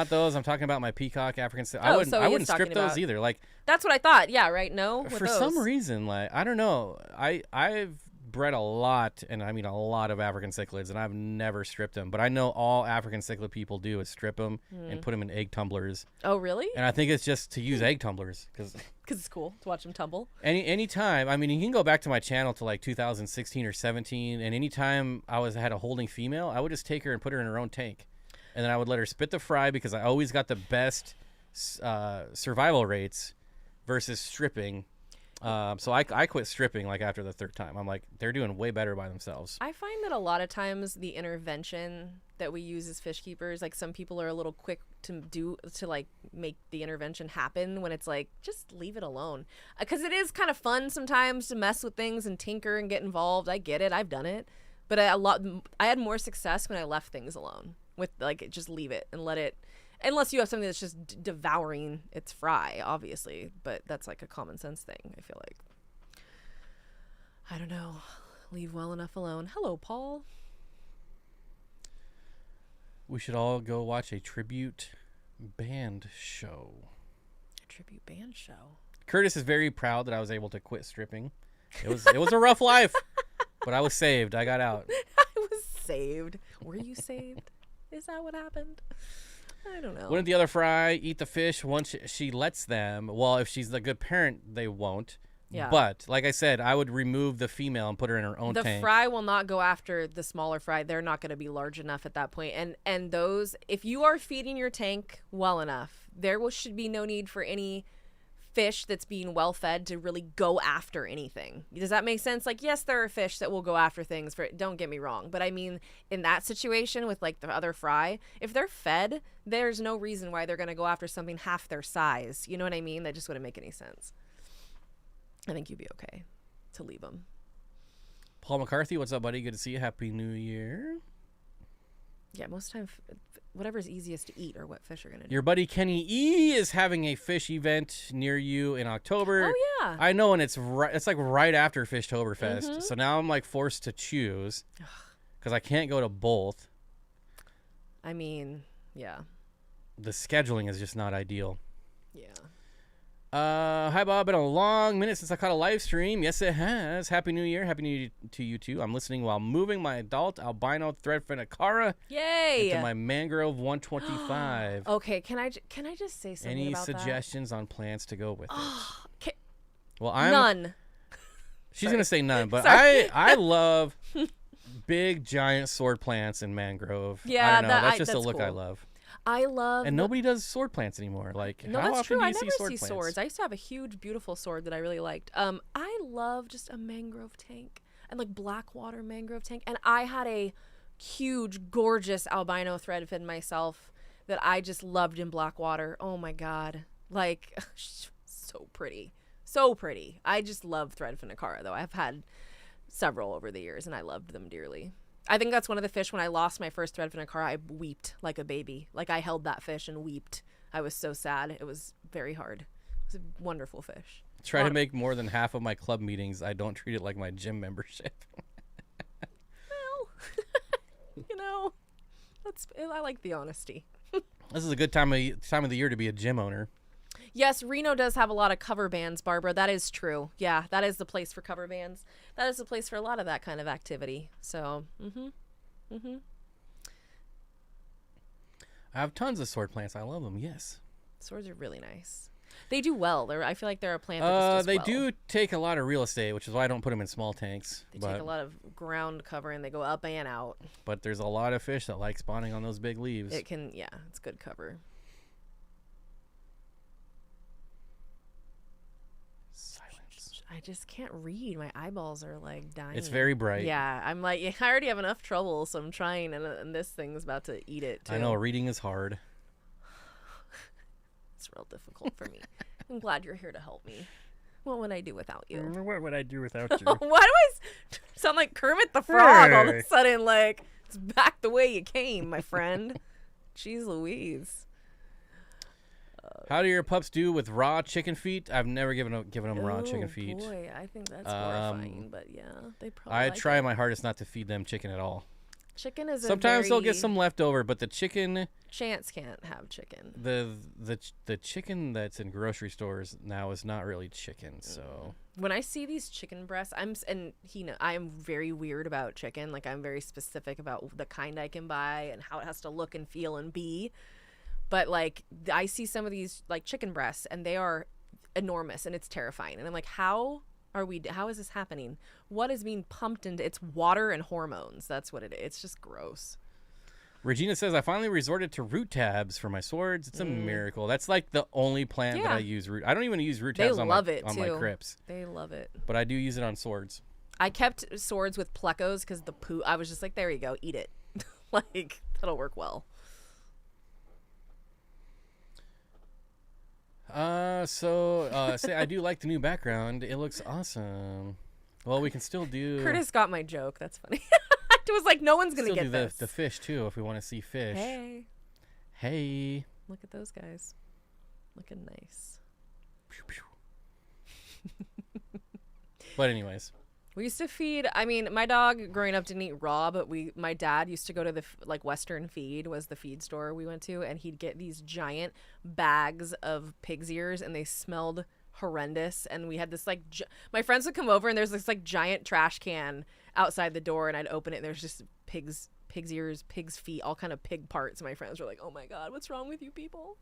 those. I'm talking about my peacock African. I wouldn't strip those either. Like, that's what I thought. Yeah, right. No, for some reason, like, I don't know. I've bred a lot, and I mean a lot of African cichlids, and I've never stripped them. But I know all African cichlid people do is strip them and put them in egg tumblers. Oh, really? And I think it's just to use egg tumblers because it's cool to watch them tumble. Any time. I mean, you can go back to my channel to like 2016 or 17, and anytime I had a holding female, I would just take her and put her in her own tank, and then I would let her spit the fry because I always got the best survival rates versus stripping. So I quit stripping like after the third time. I'm like, they're doing way better by themselves. I find that a lot of times the intervention that we use as fish keepers, like some people are a little quick to like make the intervention happen when it's like, just leave it alone. Because it is kind of fun sometimes to mess with things and tinker and get involved. I get it. I've done it. But I had more success when I left things alone with like, just leave it and let it. Unless you have something that's just devouring its fry, obviously. But that's like a common sense thing, I feel like. I don't know. Leave well enough alone. Hello, Paul. We should all go watch a tribute band show. A tribute band show. Curtis is very proud that I was able to quit stripping. It was a rough life, but I was saved. I got out. I was saved. Were you saved? Is that what happened? I don't know. Wouldn't the other fry eat the fish once she lets them? Well, if she's the good parent, they won't. Yeah. But like I said, I would remove the female and put her in her own The tank. fry will not go after the smaller fry. They're not going to be large enough at that point. And those, if you are feeding your tank well enough, should be no need for any fish that's being well fed to really go after anything. Does that make sense? Like, yes, there are fish that will go after things. Don't get me wrong, but I mean, in that situation with like the other fry, if they're fed, there's no reason why they're going to go after something half their size. You know what I mean? That just wouldn't make any sense. I think you'd be okay to leave them. Paul McCarthy, what's up, buddy? Good to see you. Happy New Year. Yeah, most time, whatever's easiest to eat or what fish are going to do. Your buddy Kenny E is having a fish event near you in October. Oh, yeah. I know, and it's like right after Fishtoberfest. Mm-hmm. So now I'm like forced to choose because I can't go to both. I mean, yeah. The scheduling is just not ideal. Yeah. Hi, Bob. Been a long minute since I caught a live stream. Yes, it has. Happy New Year. Happy New Year to you, too. I'm listening while moving my adult albino threadfin Acara into my mangrove 125. Okay, can I just say something Any about suggestions on plants to go with it? Well, none. She's going to say none, but I love big, giant sword plants in mangrove. Yeah, I don't know. That's just a look cool. I love. I love. And nobody does sword plants anymore. Like, no, how that's often true. do I you never see sword see plants? swords. I used to have a huge, beautiful sword that I really liked. I love just a mangrove tank and like blackwater mangrove tank. And I had a huge, gorgeous albino threadfin myself that I just loved in blackwater. Oh my god, like so pretty, so pretty. I just love threadfin Acara though. I've had several over the years, and I loved them dearly. I think that's one of the fish. When I lost my first threadfin Acara, I wept like a baby. Like I held that fish and wept. I was so sad. It was very hard. It was a wonderful fish. Try to make more than half of my club meetings. I don't treat it like my gym membership. Well, you know, I like the honesty. This is a good time of the year to be a gym owner. Yes, Reno does have a lot of cover bands, Barbara. That is true. Yeah, that is the place for cover bands. That is the place for a lot of that kind of activity. So, I have tons of sword plants. I love them. Yes. Swords are really nice. They do well. I feel like they're a plant that just does they well. do take a lot of real estate, which is why I don't put them in small tanks. They take a lot of ground cover and they go up and out. But there's a lot of fish that like spawning on those big leaves. It's good cover. Silence. I just can't read. My eyeballs are like dying. It's very bright. Yeah, I'm like, I already have enough trouble, so I'm trying, and this thing's about to eat it too. I know, reading is hard. It's real difficult for me. I'm glad you're here to help me. What would I do without you? What would I do without you? Why do I sound like Kermit the Frog all of a sudden? Like, it's back the way you came, my friend. Jeez Louise. How do your pups do with raw chicken feet? I've never given them raw chicken feet. Boy, I think that's horrifying. But yeah, they probably. I try my hardest not to feed them chicken at all. Chicken is sometimes they'll get some leftover, but the chicken. Chance can't have chicken. The chicken that's in grocery stores now is not really chicken. So when I see these chicken breasts, I am very weird about chicken. Like I'm very specific about the kind I can buy and how it has to look and feel and be. But like I see some of these like chicken breasts and they are enormous and it's terrifying. And I'm like, how is this happening? What is being pumped into? It's water and hormones. That's what it is. It's just gross. Regina says, I finally resorted to root tabs for my swords. It's a miracle. That's like the only plant that I use root. I don't even use root tabs on my crypts. They love it. But I do use it on swords. I kept swords with plecos because the poo. I was just like, there you go, eat it. Like that'll work well. Say I do like the new background. It looks awesome. Well, we can still do. Curtis got my joke. That's funny. It was like no one's gonna get this. The fish too, if we want to see fish. Hey. Look at those guys, looking nice. But anyways, We used to feed. I mean, my dog growing up didn't eat raw, but my dad used to go to the like Western Feed was the feed store we went to, and he'd get these giant bags of pig's ears, and they smelled horrendous. And we had this like my friends would come over, and there's this like giant trash can outside the door, and I'd open it, and there's just pig's ears, pig's feet, all kind of pig parts. And my friends were like, "Oh my god, what's wrong with you people?"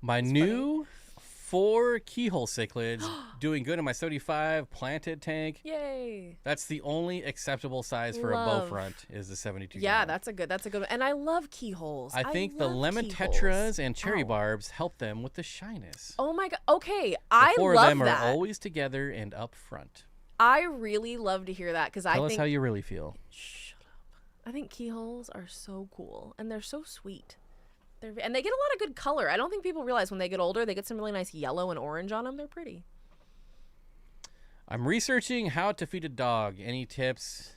My new 4 keyhole cichlids doing good in my 75 planted tank. Yay! That's the only acceptable size for a bow front is the 72. Yeah, gallon. that's a good one. And I love keyholes. I think the love lemon keyholes. tetras and cherry barbs help them with the shyness. Oh my god. Okay, The I 4 love of them that. are always together and up front. I really love to hear that because I Tell us think how you really feel. shut up. I think keyholes are so cool and they're so sweet. And they get a lot of good color. I don't think people realize when they get older, they get some really nice yellow and orange on them. They're pretty. I'm researching how to feed a dog. Any tips?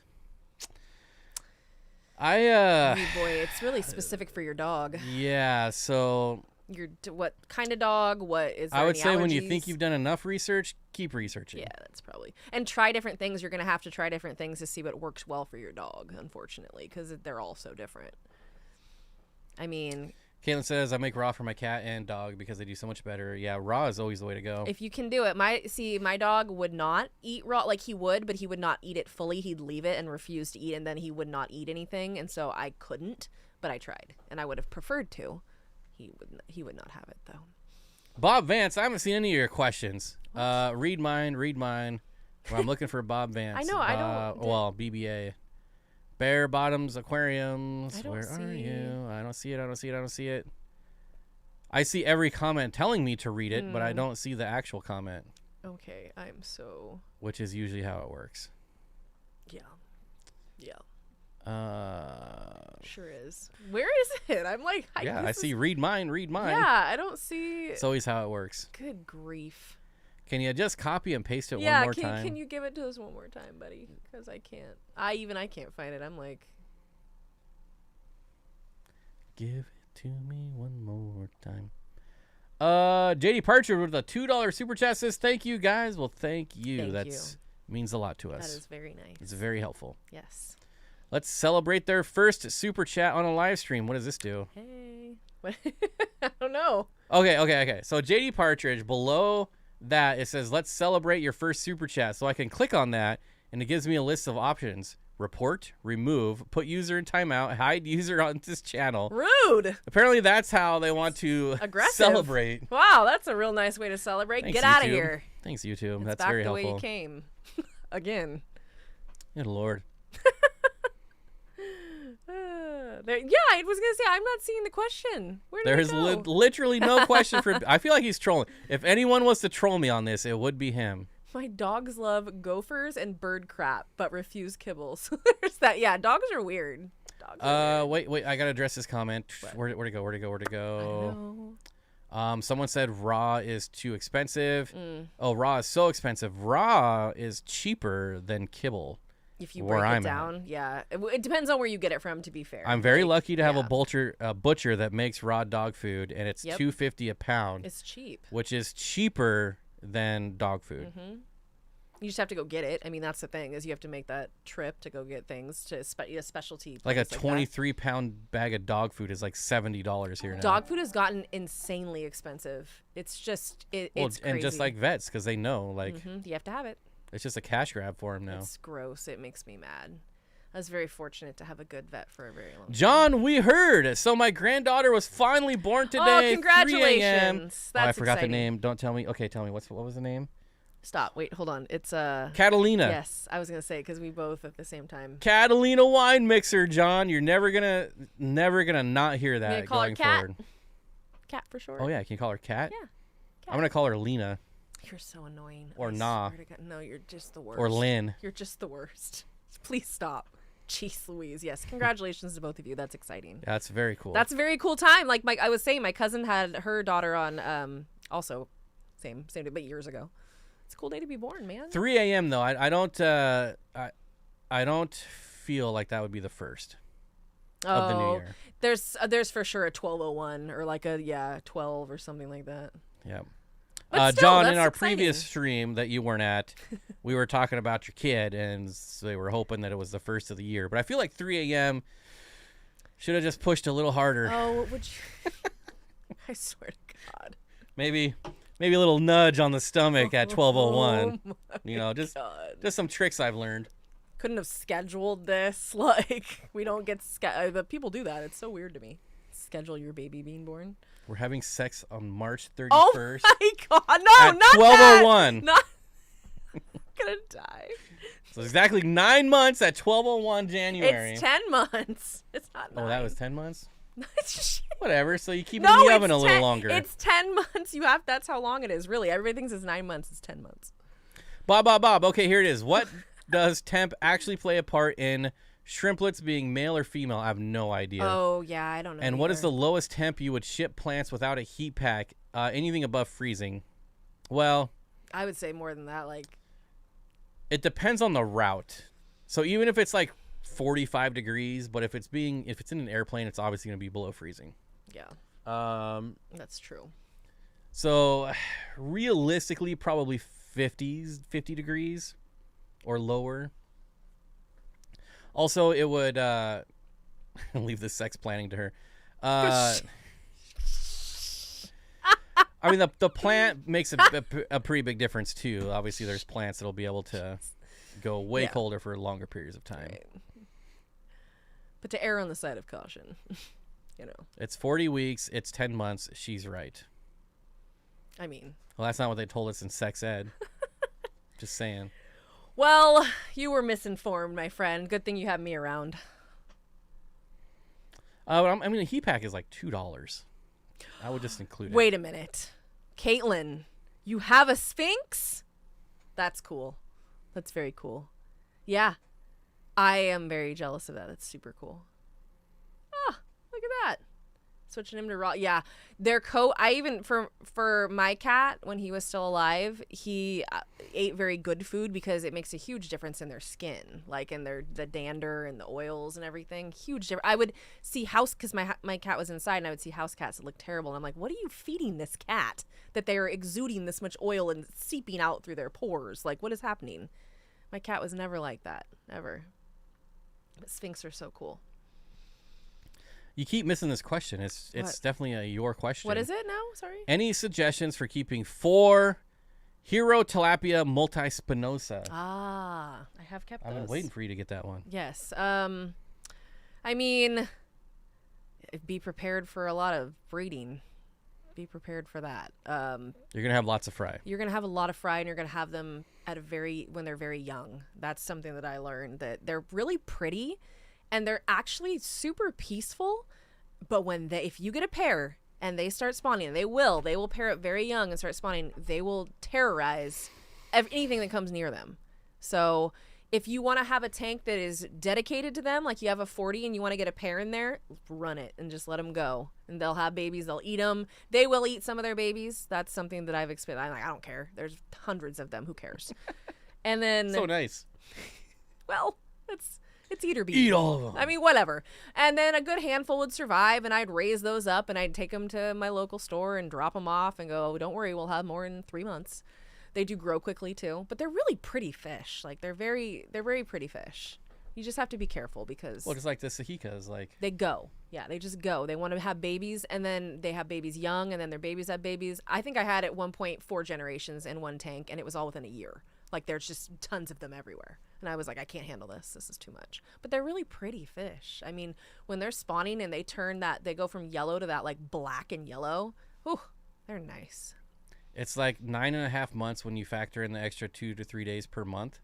Oh boy, it's really specific for your dog. Yeah, so What kind of dog? What is there I would any say when you allergies? think you've done enough research, keep researching. Yeah, that's probably. And try different things. You're going to have to try different things to see what works well for your dog, unfortunately, because they're all so different. I mean, Caitlin says, I make raw for my cat and dog because they do so much better. Yeah, raw is always the way to go. if you can do it. My dog would not eat raw. Like, he would, but he would not eat it fully. He'd leave it and refuse to eat, and then he would not eat anything. And so I couldn't, but I tried, and I would have preferred to. He would not have it, though. Bob Vance, I haven't seen any of your questions. Read mine. Well, I'm looking for Bob Vance. I know, I don't- Well, BBA. Bare Bottoms Aquariums. I don't Where are see- you? I don't see it. I see every comment telling me to read it, but I don't see the actual comment, Okay, I'm so... which is usually how it works. Yeah. Uh, Sure is. Where is it? I'm like... yeah, I this see is- read mine. Yeah, I don't see... It's always how it works. Good grief. Can you just copy and paste it one Yeah, more time? can you give it to us one more time, buddy? Because I can't. I can't find it. I'm like... Give it to me one more time. JD Partridge with a $2 super chat says, "Thank you guys." Well, thank you. Thank That's means a lot to us. That is very nice. It's very helpful. Yes. Let's celebrate their first super chat on a live stream. What does this do? Hey. What? I don't know. Okay. So JD Partridge, below that, it says, "Let's celebrate your first super chat." So I can click on that, and it gives me a list of options. Report, remove, put user in timeout, hide user on this channel. Rude. Apparently that's how they want to Aggressive. celebrate. Wow, that's a real nice way to celebrate. Thanks, Get out of YouTube. here. Thanks, YouTube. It's That's back very the helpful. way you came. Again. Good Lord. I was gonna say I'm not seeing the question. Where did There's it go? literally no question for. I feel like he's trolling. If anyone was to troll me on this, it would be him. My dogs love gophers and bird crap, but refuse kibbles. There's that. Yeah, dogs are weird. Dogs are weird. Wait. I gotta address this comment. What? Where'd it go? I don't know. Someone said raw is too expensive. Mm. Oh, raw is so expensive. Raw is cheaper than kibble. If you where break I'm it at. down, yeah. It depends on where you get it from, to be fair. I'm very lucky to have yeah. a butcher that makes raw dog food, and it's Yep. $2.50 a pound, It's cheap. which is cheaper than dog food. Mm-hmm. You just have to go get it. I mean, that's the thing, is you have to make that trip to go get things to a specialty Like a place that. 23-pound bag of dog food is like $70 here now. Dog food has gotten insanely expensive. It's just it's crazy. And just like vets, because they know, like, You have to have it. it's just a cash grab for them now. It's gross. It makes me mad. I was very fortunate to have a good vet for a very long time. John, we heard. So my granddaughter was finally born today. Oh, 3 a.m. congratulations. Oh, I That's forgot exciting. the name. Don't tell me. Okay, tell me. What was the name? Stop. Wait, hold on. It's Catalina. Yes, I was going to say, because we both at the same time. Catalina wine mixer, John. You're never gonna not hear that call her going Cat? forward. Cat for short. Oh yeah, can you call her Cat? Yeah. I'm gonna call her Lena You're so annoying. Or I Nah. swear to God. No, you're just the worst. or Lynn. You're just the worst. Please stop. Jeez Louise. Yes, congratulations to both of you. That's exciting. That's very cool. That's a very cool time. Like I was saying, my cousin had her daughter on also same day, but years ago. It's a cool day to be born, man. 3 a.m. though. I don't feel like that would be the first of the new year. There's for sure a 12:01 or like a 12 or something like that. Yeah. But still, John, in that's our exciting. previous stream that you weren't at, we were talking about your kid, and so they were hoping that it was the first of the year. But I feel like 3 a.m. should have just pushed a little harder. Oh, would you? I swear to God. Maybe a little nudge on the stomach at 12:01. Oh You know, just God. some tricks I've learned. Couldn't have scheduled this. Like, we don't get but people do that. It's so weird to me. Schedule your baby being born. We're having sex on March 31st. Oh my God! No, at not 12:01. that. Not. I'm gonna die. So exactly 9 months at 12:01 January. It's 10 months. It's not. Oh, 9. that was 10 months. Shit. Whatever. So you keep it No, in the oven it's a little 10 longer. It's 10 months. You have. That's how long it is. Really, everything says 9 months. It's 10 months. Bob. Okay, here it is. What does temp actually play a part in shrimplets being male or female? I have no idea. Oh yeah, I don't know. And what is either. the lowest temp you would ship plants without a heat pack? Anything above freezing. Well, I would say more than that. Like, it depends on the route. So even if it's like 45 degrees, but if it's in an airplane, it's obviously going to be below freezing. yeah, that's true. So realistically, probably 50 degrees or lower. Also, it would leave the sex planning to her. I mean, the plant makes a pretty big difference too. Obviously, there's plants that'll be able to go way colder for longer periods of time. Right. But to err on the side of caution, you know. It's 40 weeks. It's 10 months. She's right. I mean, Well, that's not what they told us in sex ed. Just saying. well, you were misinformed, my friend. Good thing you have me around. I mean, a heat pack is like $2. I would just include it. Wait a minute. Caitlin, you have a Sphinx? That's cool. That's very cool. Yeah. I am very jealous of that. That's super cool. Ah, look at that. Switching him to raw. Yeah. Their coat, I even, for my cat, when he was still alive, he ate very good food because it makes a huge difference in their skin, like in the dander and the oils and everything. Huge difference. I would see because my cat was inside, and I would see house cats that looked terrible. And I'm like, what are you feeding this cat that they are exuding this much oil and seeping out through their pores? Like, what is happening? My cat was never like that, ever. But Sphinx are so cool. You keep missing this question. It's What? definitely your question. What is it now? Sorry. Any suggestions for keeping 4 Hero Tilapia multispinosa? Ah, I have kept those. I've been waiting for you to get that one. Yes. I mean, be prepared for a lot of breeding. Be prepared for that. You're gonna have lots of fry. You're gonna have a lot of fry, and you're gonna have them when they're very young. That's something that I learned, that they're really pretty, and they're actually super peaceful. But if you get a pair and they start spawning, they will pair up very young and start spawning. They will terrorize anything that comes near them. So if you want to have a tank that is dedicated to them, like you have a 40 and you want to get a pair in there, run it and just let them go. And they'll have babies. They'll eat them. They will eat some of their babies. That's something that I've experienced. I'm like, I don't care. There's hundreds of them. Who cares? And then, So nice. well, it's eat or be Eat all of them. I mean, whatever. And then a good handful would survive, and I'd raise those up, and I'd take them to my local store and drop them off and go, oh, don't worry, we'll have more in 3 months. They do grow quickly too, but they're really pretty fish. Like they're very pretty fish. You just have to be careful because Well, just like the Sahikas, like they go. Yeah, they just go. They want to have babies, and then they have babies young, and then their babies have babies. I think I had at one point 4 generations in one tank, and it was all within a year. Like there's just tons of them everywhere. And I was like, I can't handle this. This is too much. But they're really pretty fish. I mean, when they're spawning and they go from yellow to that like black and yellow, whew, they're nice. it's like 9.5 months when you factor in the extra 2 to 3 days per month.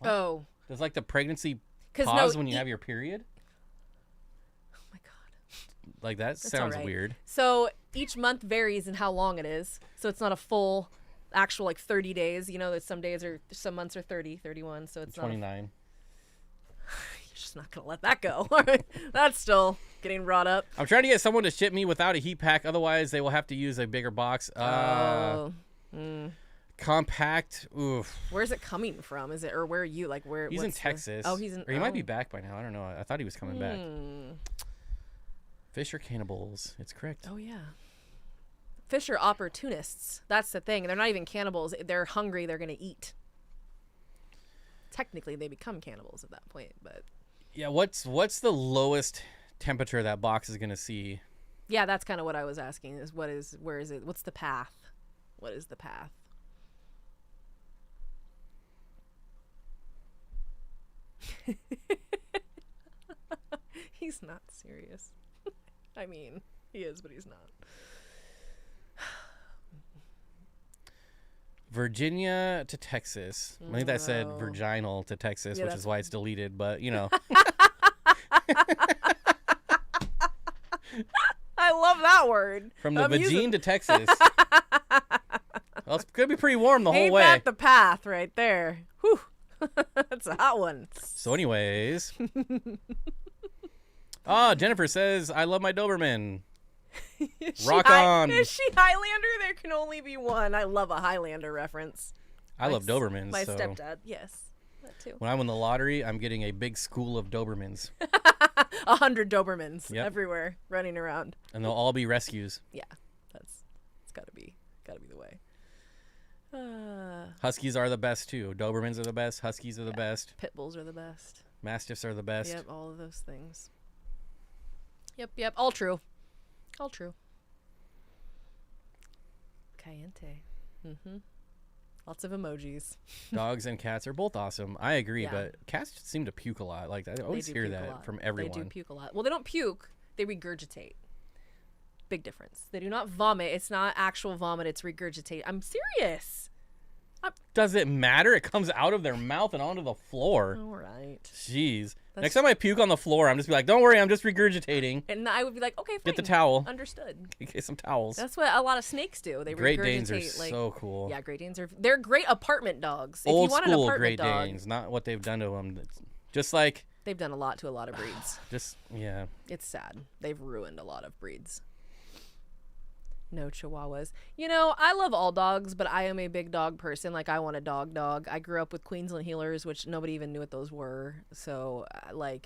What? Oh. Does like the pregnancy 'Cause pause when you have your period? Oh my God. Like that sounds all right. weird. So each month varies in how long it is. So it's not a full actual like 30 days. You know that some months are 30, 31. So it's 29. You're just not going to let that go. That's still getting brought up. I'm trying to get someone to ship me without a heat pack. Otherwise, they will have to use a bigger box. Compact. Oof. Where's it coming from? Is it, or where are you? Like where? He's in what's the- Texas. Oh, he's in. Or he might be back by now. I don't know. I thought he was coming back. Fish are cannibals. It's correct. Oh yeah. Fish are opportunists. That's the thing. They're not even cannibals. They're hungry. They're going to eat. Technically, they become cannibals at that point, but Yeah, what's the lowest temperature that box is going to see? yeah, that's kind of what I was asking is where is it? What's the path? What is the path? He's not serious. I mean, he is, but he's not. Virginia to Texas. I think that said No. virginal to Texas, Yeah, which that's- is why it's deleted, but you know. I love that word. From the I'm vagine using- to Texas. Well, it's going to be pretty warm the whole Ain't way. that the path right there? Whew. That's a hot one. So anyways. Jennifer says, I love my Doberman. Rock on. Is she Highlander? There can only be one. I love a Highlander reference. I love Dobermans. My so stepdad. Yes. That too. when I win the lottery, I'm getting a big school of Dobermans. 100 Dobermans Yep. everywhere running around. And they'll all be rescues. Yeah. It's gotta be the way. Huskies are the best too. Dobermans are the best. Huskies are the best. Pit bulls are the best. Mastiffs are the best. Yep, all of those things. Yep, all true. All true. Cayente. Mm-hmm. Lots of emojis. Dogs and cats are both awesome. I agree, Yeah. but cats seem to puke a lot. Like I always They do hear puke a that lot. from everyone. They do puke a lot. Well, they don't puke. They regurgitate. Big difference. They do not vomit. It's not actual vomit. It's regurgitate. I'm serious. Does it matter? It comes out of their mouth and onto the floor. All right. Jeez. That's- Next time I puke on the floor, I'm just be like, don't worry, I'm just regurgitating. And I would be like, okay, fine. Get the towel. Understood. Get some towels. That's what a lot of snakes do. They Great regurgitate. Danes are like, so cool. Yeah, Great Danes they're great apartment dogs. If Old you want an school apartment Great dog, Danes, not what they've done to them. Just like, they've done a lot to a lot of breeds. yeah. It's sad. They've ruined a lot of breeds. No chihuahuas. You know, I love all dogs, but I am a big dog person. Like, I want a dog. I grew up with Queensland Heelers, which nobody even knew what those were. So,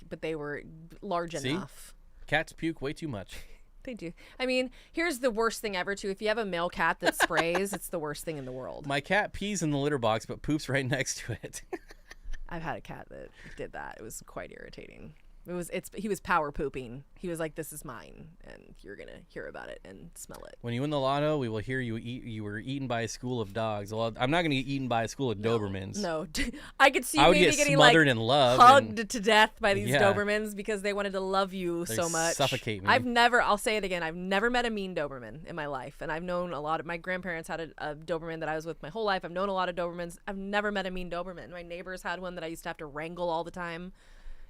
but they were large See? enough. Cats puke way too much. They do. I mean, here's the worst thing ever, too. If you have a male cat that sprays, it's the worst thing in the world. My cat pees in the litter box, but poops right next to it. I've had a cat that did that. It was quite irritating. He was power pooping. He was like, "This is mine, and you're gonna hear about it and smell it." When you win the lotto, we will hear you were eaten by a school of dogs. Well, I'm not going to get eaten by a school of Dobermans. No, I could see I would maybe get getting smothered like in love. hugged to death by these Yeah. Dobermans because they wanted to love you They so much. suffocate me. I'll say it again. I've never met a mean Doberman in my life, and I've known a lot of my grandparents had a Doberman that I was with my whole life. I've known a lot of Dobermans. I've never met a mean Doberman. My neighbors had one that I used to have to wrangle all the time.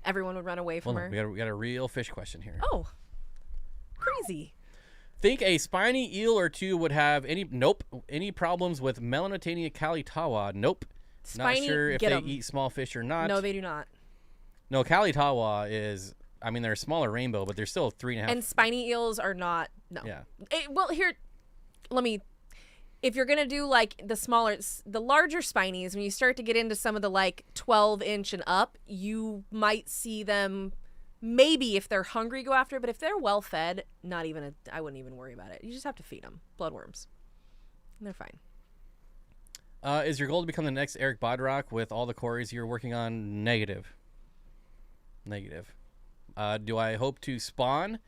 Everyone would run away from Hold on, her. we got a real fish question here. Oh, crazy. Think a spiny eel or two would have any problems with Melanotania calitawa? Nope. Spiny, Not sure if get they 'em. eat small fish or not. No, they do not. No, calitawa is. I mean, they're a smaller rainbow, but they're still 3.5. And spiny eels are not. No. Yeah. Well, here, let me. If you're gonna do like the larger spinies, when you start to get into some of the like 12-inch and up, you might see them. Maybe if they're hungry, go after it. But if they're well fed, I wouldn't even worry about it. You just have to feed them bloodworms, and they're fine. Is your goal to become the next Eric Bodrock with all the quarries you're working on? Negative. Do I hope to spawn?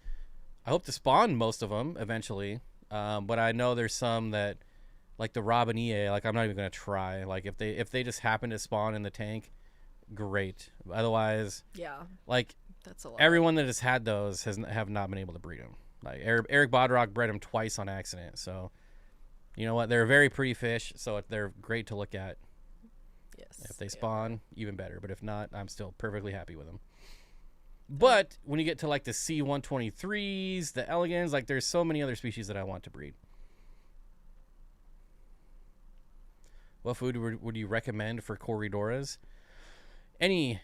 I hope to spawn most of them eventually. But I know there's some that, like the Robin EA, like I'm not even gonna try. Like if they just happen to spawn in the tank, great. Otherwise, Yeah, like that's a lot. everyone that has had those have not been able to breed them. Like Eric Bodrock bred them twice on accident. So, you know what? They're very pretty fish, so they're great to look at. Yes. If they spawn, even better. But if not, I'm still perfectly happy with them. But when you get to like the C123s, the elegans, like there's so many other species that I want to breed. What food would you recommend for corridoras? Any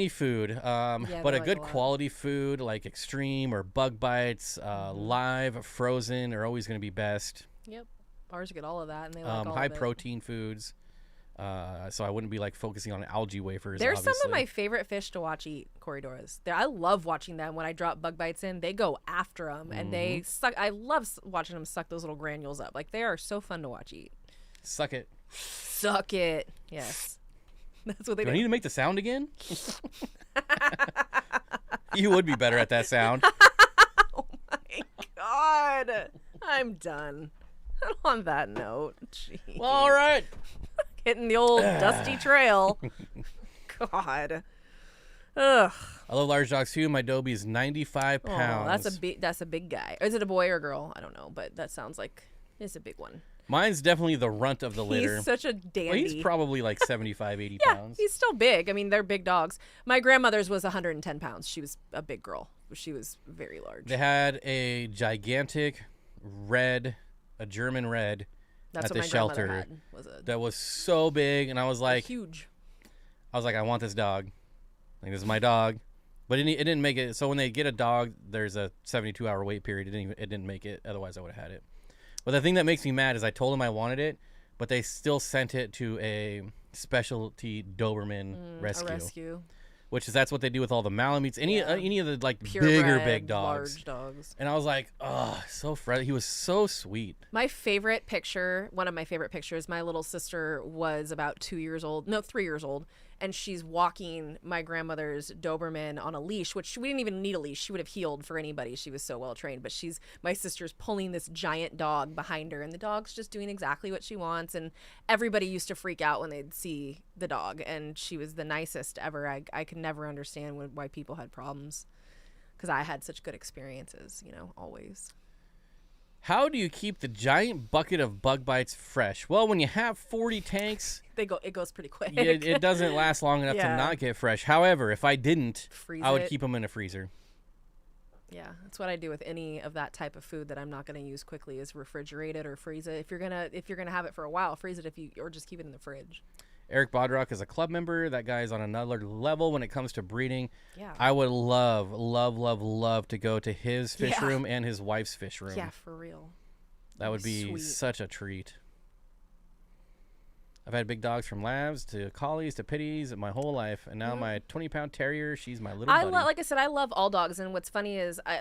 food, but they a like good a lot. quality food like extreme or bug bites, live, frozen are always going to be best. Yep. Ours get all of that, and they like all High of it. protein foods. So I wouldn't be like focusing on algae wafers. They're obviously. some of my favorite fish to watch eat, corridors. I love watching them. When I drop bug bites in, they go after them and they suck. I love watching them suck those little granules up. Like, they are so fun to watch eat. Suck it. Suck it. Yes. That's what they Do do. I need to make the sound again? You would be better at that sound. Oh my God. I'm done. On that note. Jeez. Well, all right. Hitting the old dusty trail. God. Ugh. I love large dogs too. My Dobie is 95 Oh, pounds. that's a big guy. Is it a boy or a girl? I don't know, but that sounds like it's a big one. Mine's definitely the runt of the litter. He's such a dandy. Well, he's probably like 75, 80 yeah, pounds. he's still big. I mean, they're big dogs. My grandmother's was 110 pounds. She was a big girl. She was very large. They had a gigantic a German red That's at what the my shelter grandmother had, was a that was so big, and I was like, huge. I want this dog. Like, this is my dog. But it didn't make it. So when they get a dog, there's a 72-hour wait period. It didn't make it. Otherwise, I would have had it. But the thing that makes me mad is I told them I wanted it, but they still sent it to a specialty Doberman rescue. A rescue. Which is, that's what they do with all the Malamutes, any of the like Purebred, big dogs. large dogs. And I was like, oh, so friendly. He was so sweet. My favorite picture, one of my favorite pictures, my little sister was about 3 years old, and she's walking my grandmother's Doberman on a leash, which we didn't even need a leash. She would have healed for anybody. She was so well trained. But my sister's pulling this giant dog behind her, and the dog's just doing exactly what she wants. And everybody used to freak out when they'd see the dog, and she was the nicest ever. I could never understand why people had problems, because I had such good experiences, always. How do you keep the giant bucket of bug bites fresh? Well, when you have 40 tanks, it goes pretty quick. it doesn't last long enough to not get fresh. However, if I didn't, I would keep them in a freezer. Yeah, that's what I do with any of that type of food that I'm not going to use quickly, is refrigerate it or freeze it. If you're gonna have it for a while, freeze it, or just keep it in the fridge. Eric Bodrock is a club member. That guy is on another level when it comes to breeding. Yeah. I would love, love, love, love to go to his fish room and his wife's fish room. Yeah, for real. That would be such a treat. I've had big dogs from labs to collies to pitties my whole life, and now my 20-pound terrier, she's my little buddy. Like I said, I love all dogs, and what's funny is I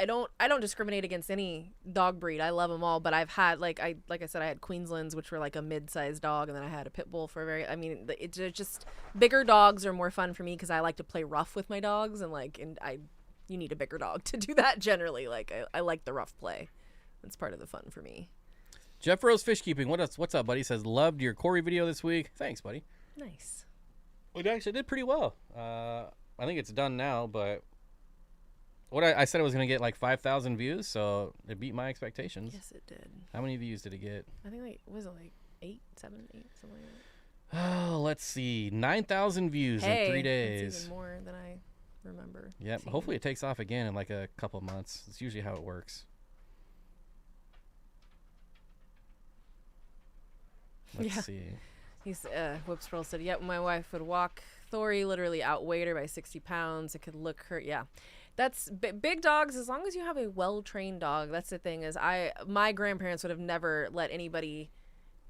don't discriminate against any dog breed. I love them all, but I've had like I said, I had Queenslands, which were like a mid-sized dog, and then I had a pit bull for it's just bigger dogs are more fun for me, because I like to play rough with my dogs, and you need a bigger dog to do that generally. Like I like the rough play. That's part of the fun for me. Jeff Rose Fish Keeping. What's up, buddy? He says, loved your Corey video this week. Thanks, buddy. Nice. We actually did pretty well. I think it's done now, but what I said it was going to get like 5,000 views, so it beat my expectations. Yes, it did. How many views did it get? I think was it like 8, 7, 8, something like that. Oh, let's see. 9,000 views in 3 days. That's even more than I remember. Yep. Hopefully it takes off again in like a couple months. It's usually how it works. Let's see. He's Whoops Pearl said, yep, my wife would walk Thori, literally outweighed her by 60 pounds. It could look her. Yeah. That's big dogs. As long as you have a well-trained dog, that's the thing. Is my grandparents would have never let anybody,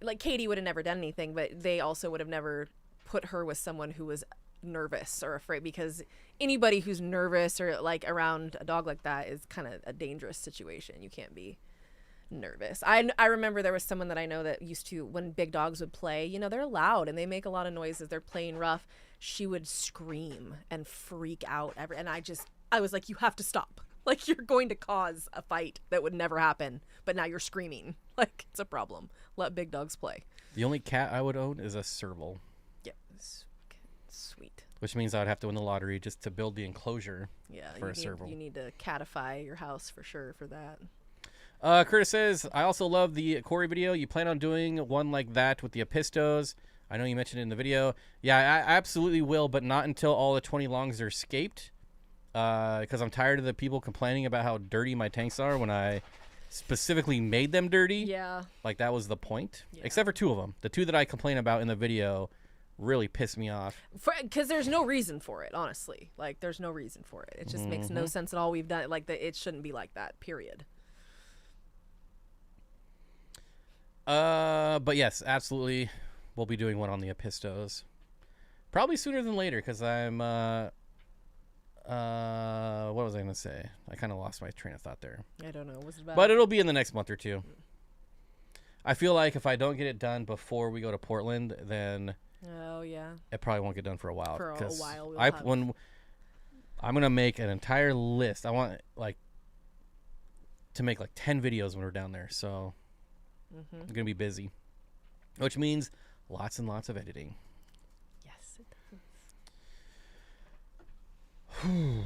like Katie would have never done anything, but they also would have never put her with someone who was nervous or afraid, because anybody who's nervous or like around a dog like that is kind of a dangerous situation. You can't be nervous. I remember there was someone that I know that used to, when big dogs would play, they're loud and they make a lot of noises, they're playing rough, she would scream and freak out and I was like, you have to stop. Like, you're going to cause a fight that would never happen, but now you're screaming. Like, it's a problem. Let big dogs play. The only cat I would own is a serval. Yeah, it's sweet. Which means I would have to win the lottery just to build the enclosure for a serval. You need to catify your house for sure for that. Curtis says, I also love the Corey video. You plan on doing one like that with the Apistos? I know you mentioned it in the video. Yeah, I absolutely will, but not until all the 20 longs are scaped. Because I'm tired of the people complaining about how dirty my tanks are when I specifically made them dirty. Yeah. Like, that was the point. Yeah. Except for 2 of them. The 2 that I complain about in the video really pissed me off. Because there's no reason for it, honestly. Like, there's no reason for it. It just makes no sense at all. We've done it. Like, it shouldn't be like that, period. But yes, absolutely. we'll be doing one on the Epistos. Probably sooner than later because I'm, what was I going to say? I kind of lost my train of thought there. I don't know. What's it about? But it'll be in the next month or two. I feel like if I don't get it done before we go to Portland, then Oh, yeah. it probably won't get done for a while. For a 'cause while. when I'm going to make an entire list. I want, like, to make, like, 10 videos when we're down there. So I'm going to be busy. Which means lots and lots of editing. Yes, it does.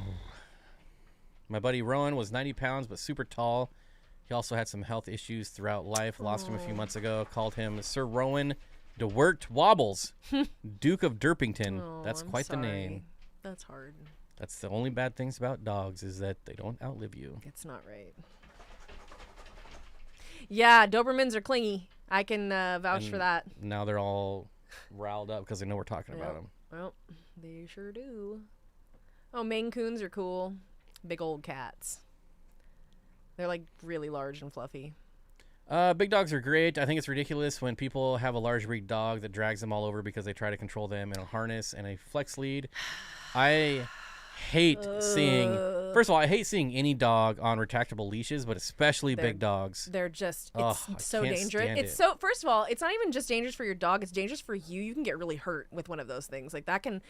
My buddy Rowan was 90 pounds, but super tall. He also had some health issues throughout life. Lost him a few months ago. Called him Sir Rowan DeWert Wobbles, Duke of Derpington. Oh, That's I'm quite the sorry. name. That's hard. That's the only bad things about dogs is that they don't outlive you. It's not right. Yeah, Dobermans are clingy. I can vouch for And that. Now they're all riled up because they know we're talking about them. Well, they sure do. Oh, Maine Coons are cool. Big old cats. They're like really large and fluffy. Big dogs are great. I think it's ridiculous when people have a large breed dog that drags them all over because they try to control them in a harness and a flex lead. I hate seeing. First of all, I hate seeing any dog on retractable leashes, but especially big dogs. They're just Ugh, it's I so can't dangerous. stand It's it. so first of all, it's not even just dangerous for your dog, it's dangerous for you. You can get really hurt with one of those things. Like that can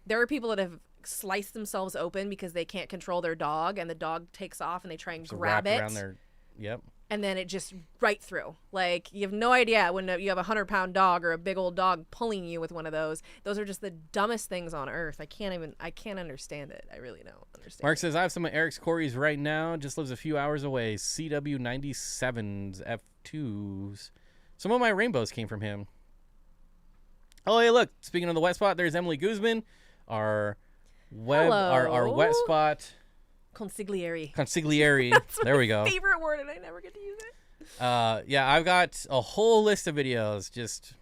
there are people that have sliced themselves open because they can't control their dog and the dog takes off and they try and Just grab wrapped it. around their, yep. And then it just right through. Like you have no idea when you have a 100-pound dog or a big old dog pulling you with one of those. Those are just the dumbest things on earth. I can't understand it. I really don't understand. Mark says, I have some of Eric's Corys right now. Just lives a few hours away. CW97s, F2s. Some of my rainbows came from him. Oh, hey, look. Speaking of the wet spot, there's Emily Guzman. Our wet spot. Consigliere. There we go. Favorite word, and I never get to use it. Yeah, I've got a whole list of videos. Just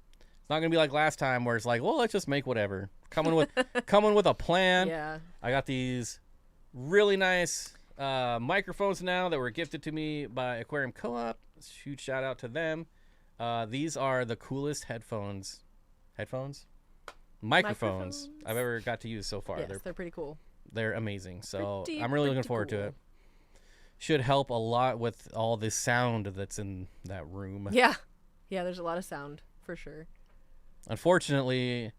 it's not gonna be like last time where it's like, well, let's just make whatever. Coming with a plan. Yeah. I got these really nice microphones now that were gifted to me by Aquarium Co-op. Huge shout out to them. These are the coolest microphones I've ever got to use so far. Yes, they're pretty cool. They're amazing. So Pretty, I'm really looking pretty forward to cool. it. Should help a lot with all the sound that's in that room. Yeah. Yeah, there's a lot of sound for sure. Unfortunately,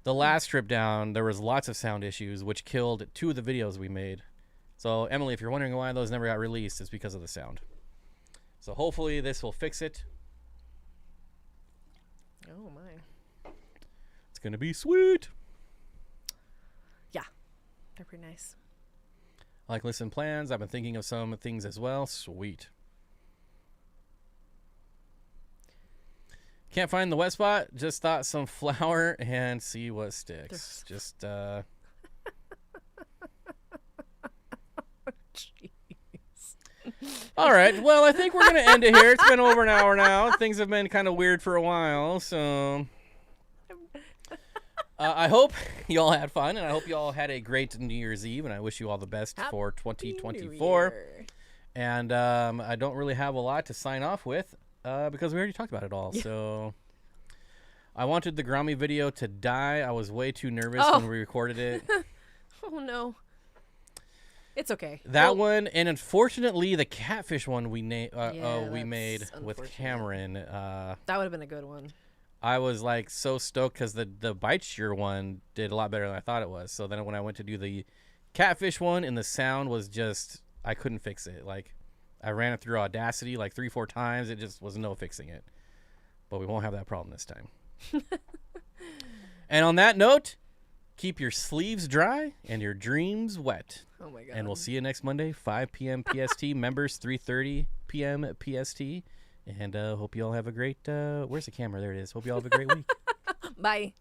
the last trip down, there was lots of sound issues, which killed 2 of the videos we made. So, Emily, if you're wondering why those never got released, it's because of the sound. So, hopefully, this will fix it. Oh, my. It's going to be sweet. Yeah. They're pretty nice. I like listen plans. I've been thinking of some things as well. Sweet. Can't find the wet spot. Just thought some flour and see what sticks. Just Jeez. all right. Well, I think we're gonna end it here. It's been over an hour now. Things have been kind of weird for a while, so I hope you all had fun, and I hope you all had a great New Year's Eve, and I wish you all the best for 2024. And I don't really have a lot to sign off with because we already talked about it all. Yeah. So I wanted the Grammy video to die. I was way too nervous when we recorded it. Oh, no. It's okay. That one, and unfortunately, the catfish one we made with Cameron. That would have been a good one. I was like so stoked because the bite shear one did a lot better than I thought it was. So then when I went to do the catfish one, and the sound was just I couldn't fix it. Like I ran it through Audacity like 3-4 times. It just was no fixing it. But we won't have that problem this time. And on that note, keep your sleeves dry and your dreams wet. Oh my God. And we'll see you next Monday, 5 p.m. PST. Members, 3:30 p.m. PST. And hope you all have a great... where's the camera? There it is. Hope you all have a great week. Bye.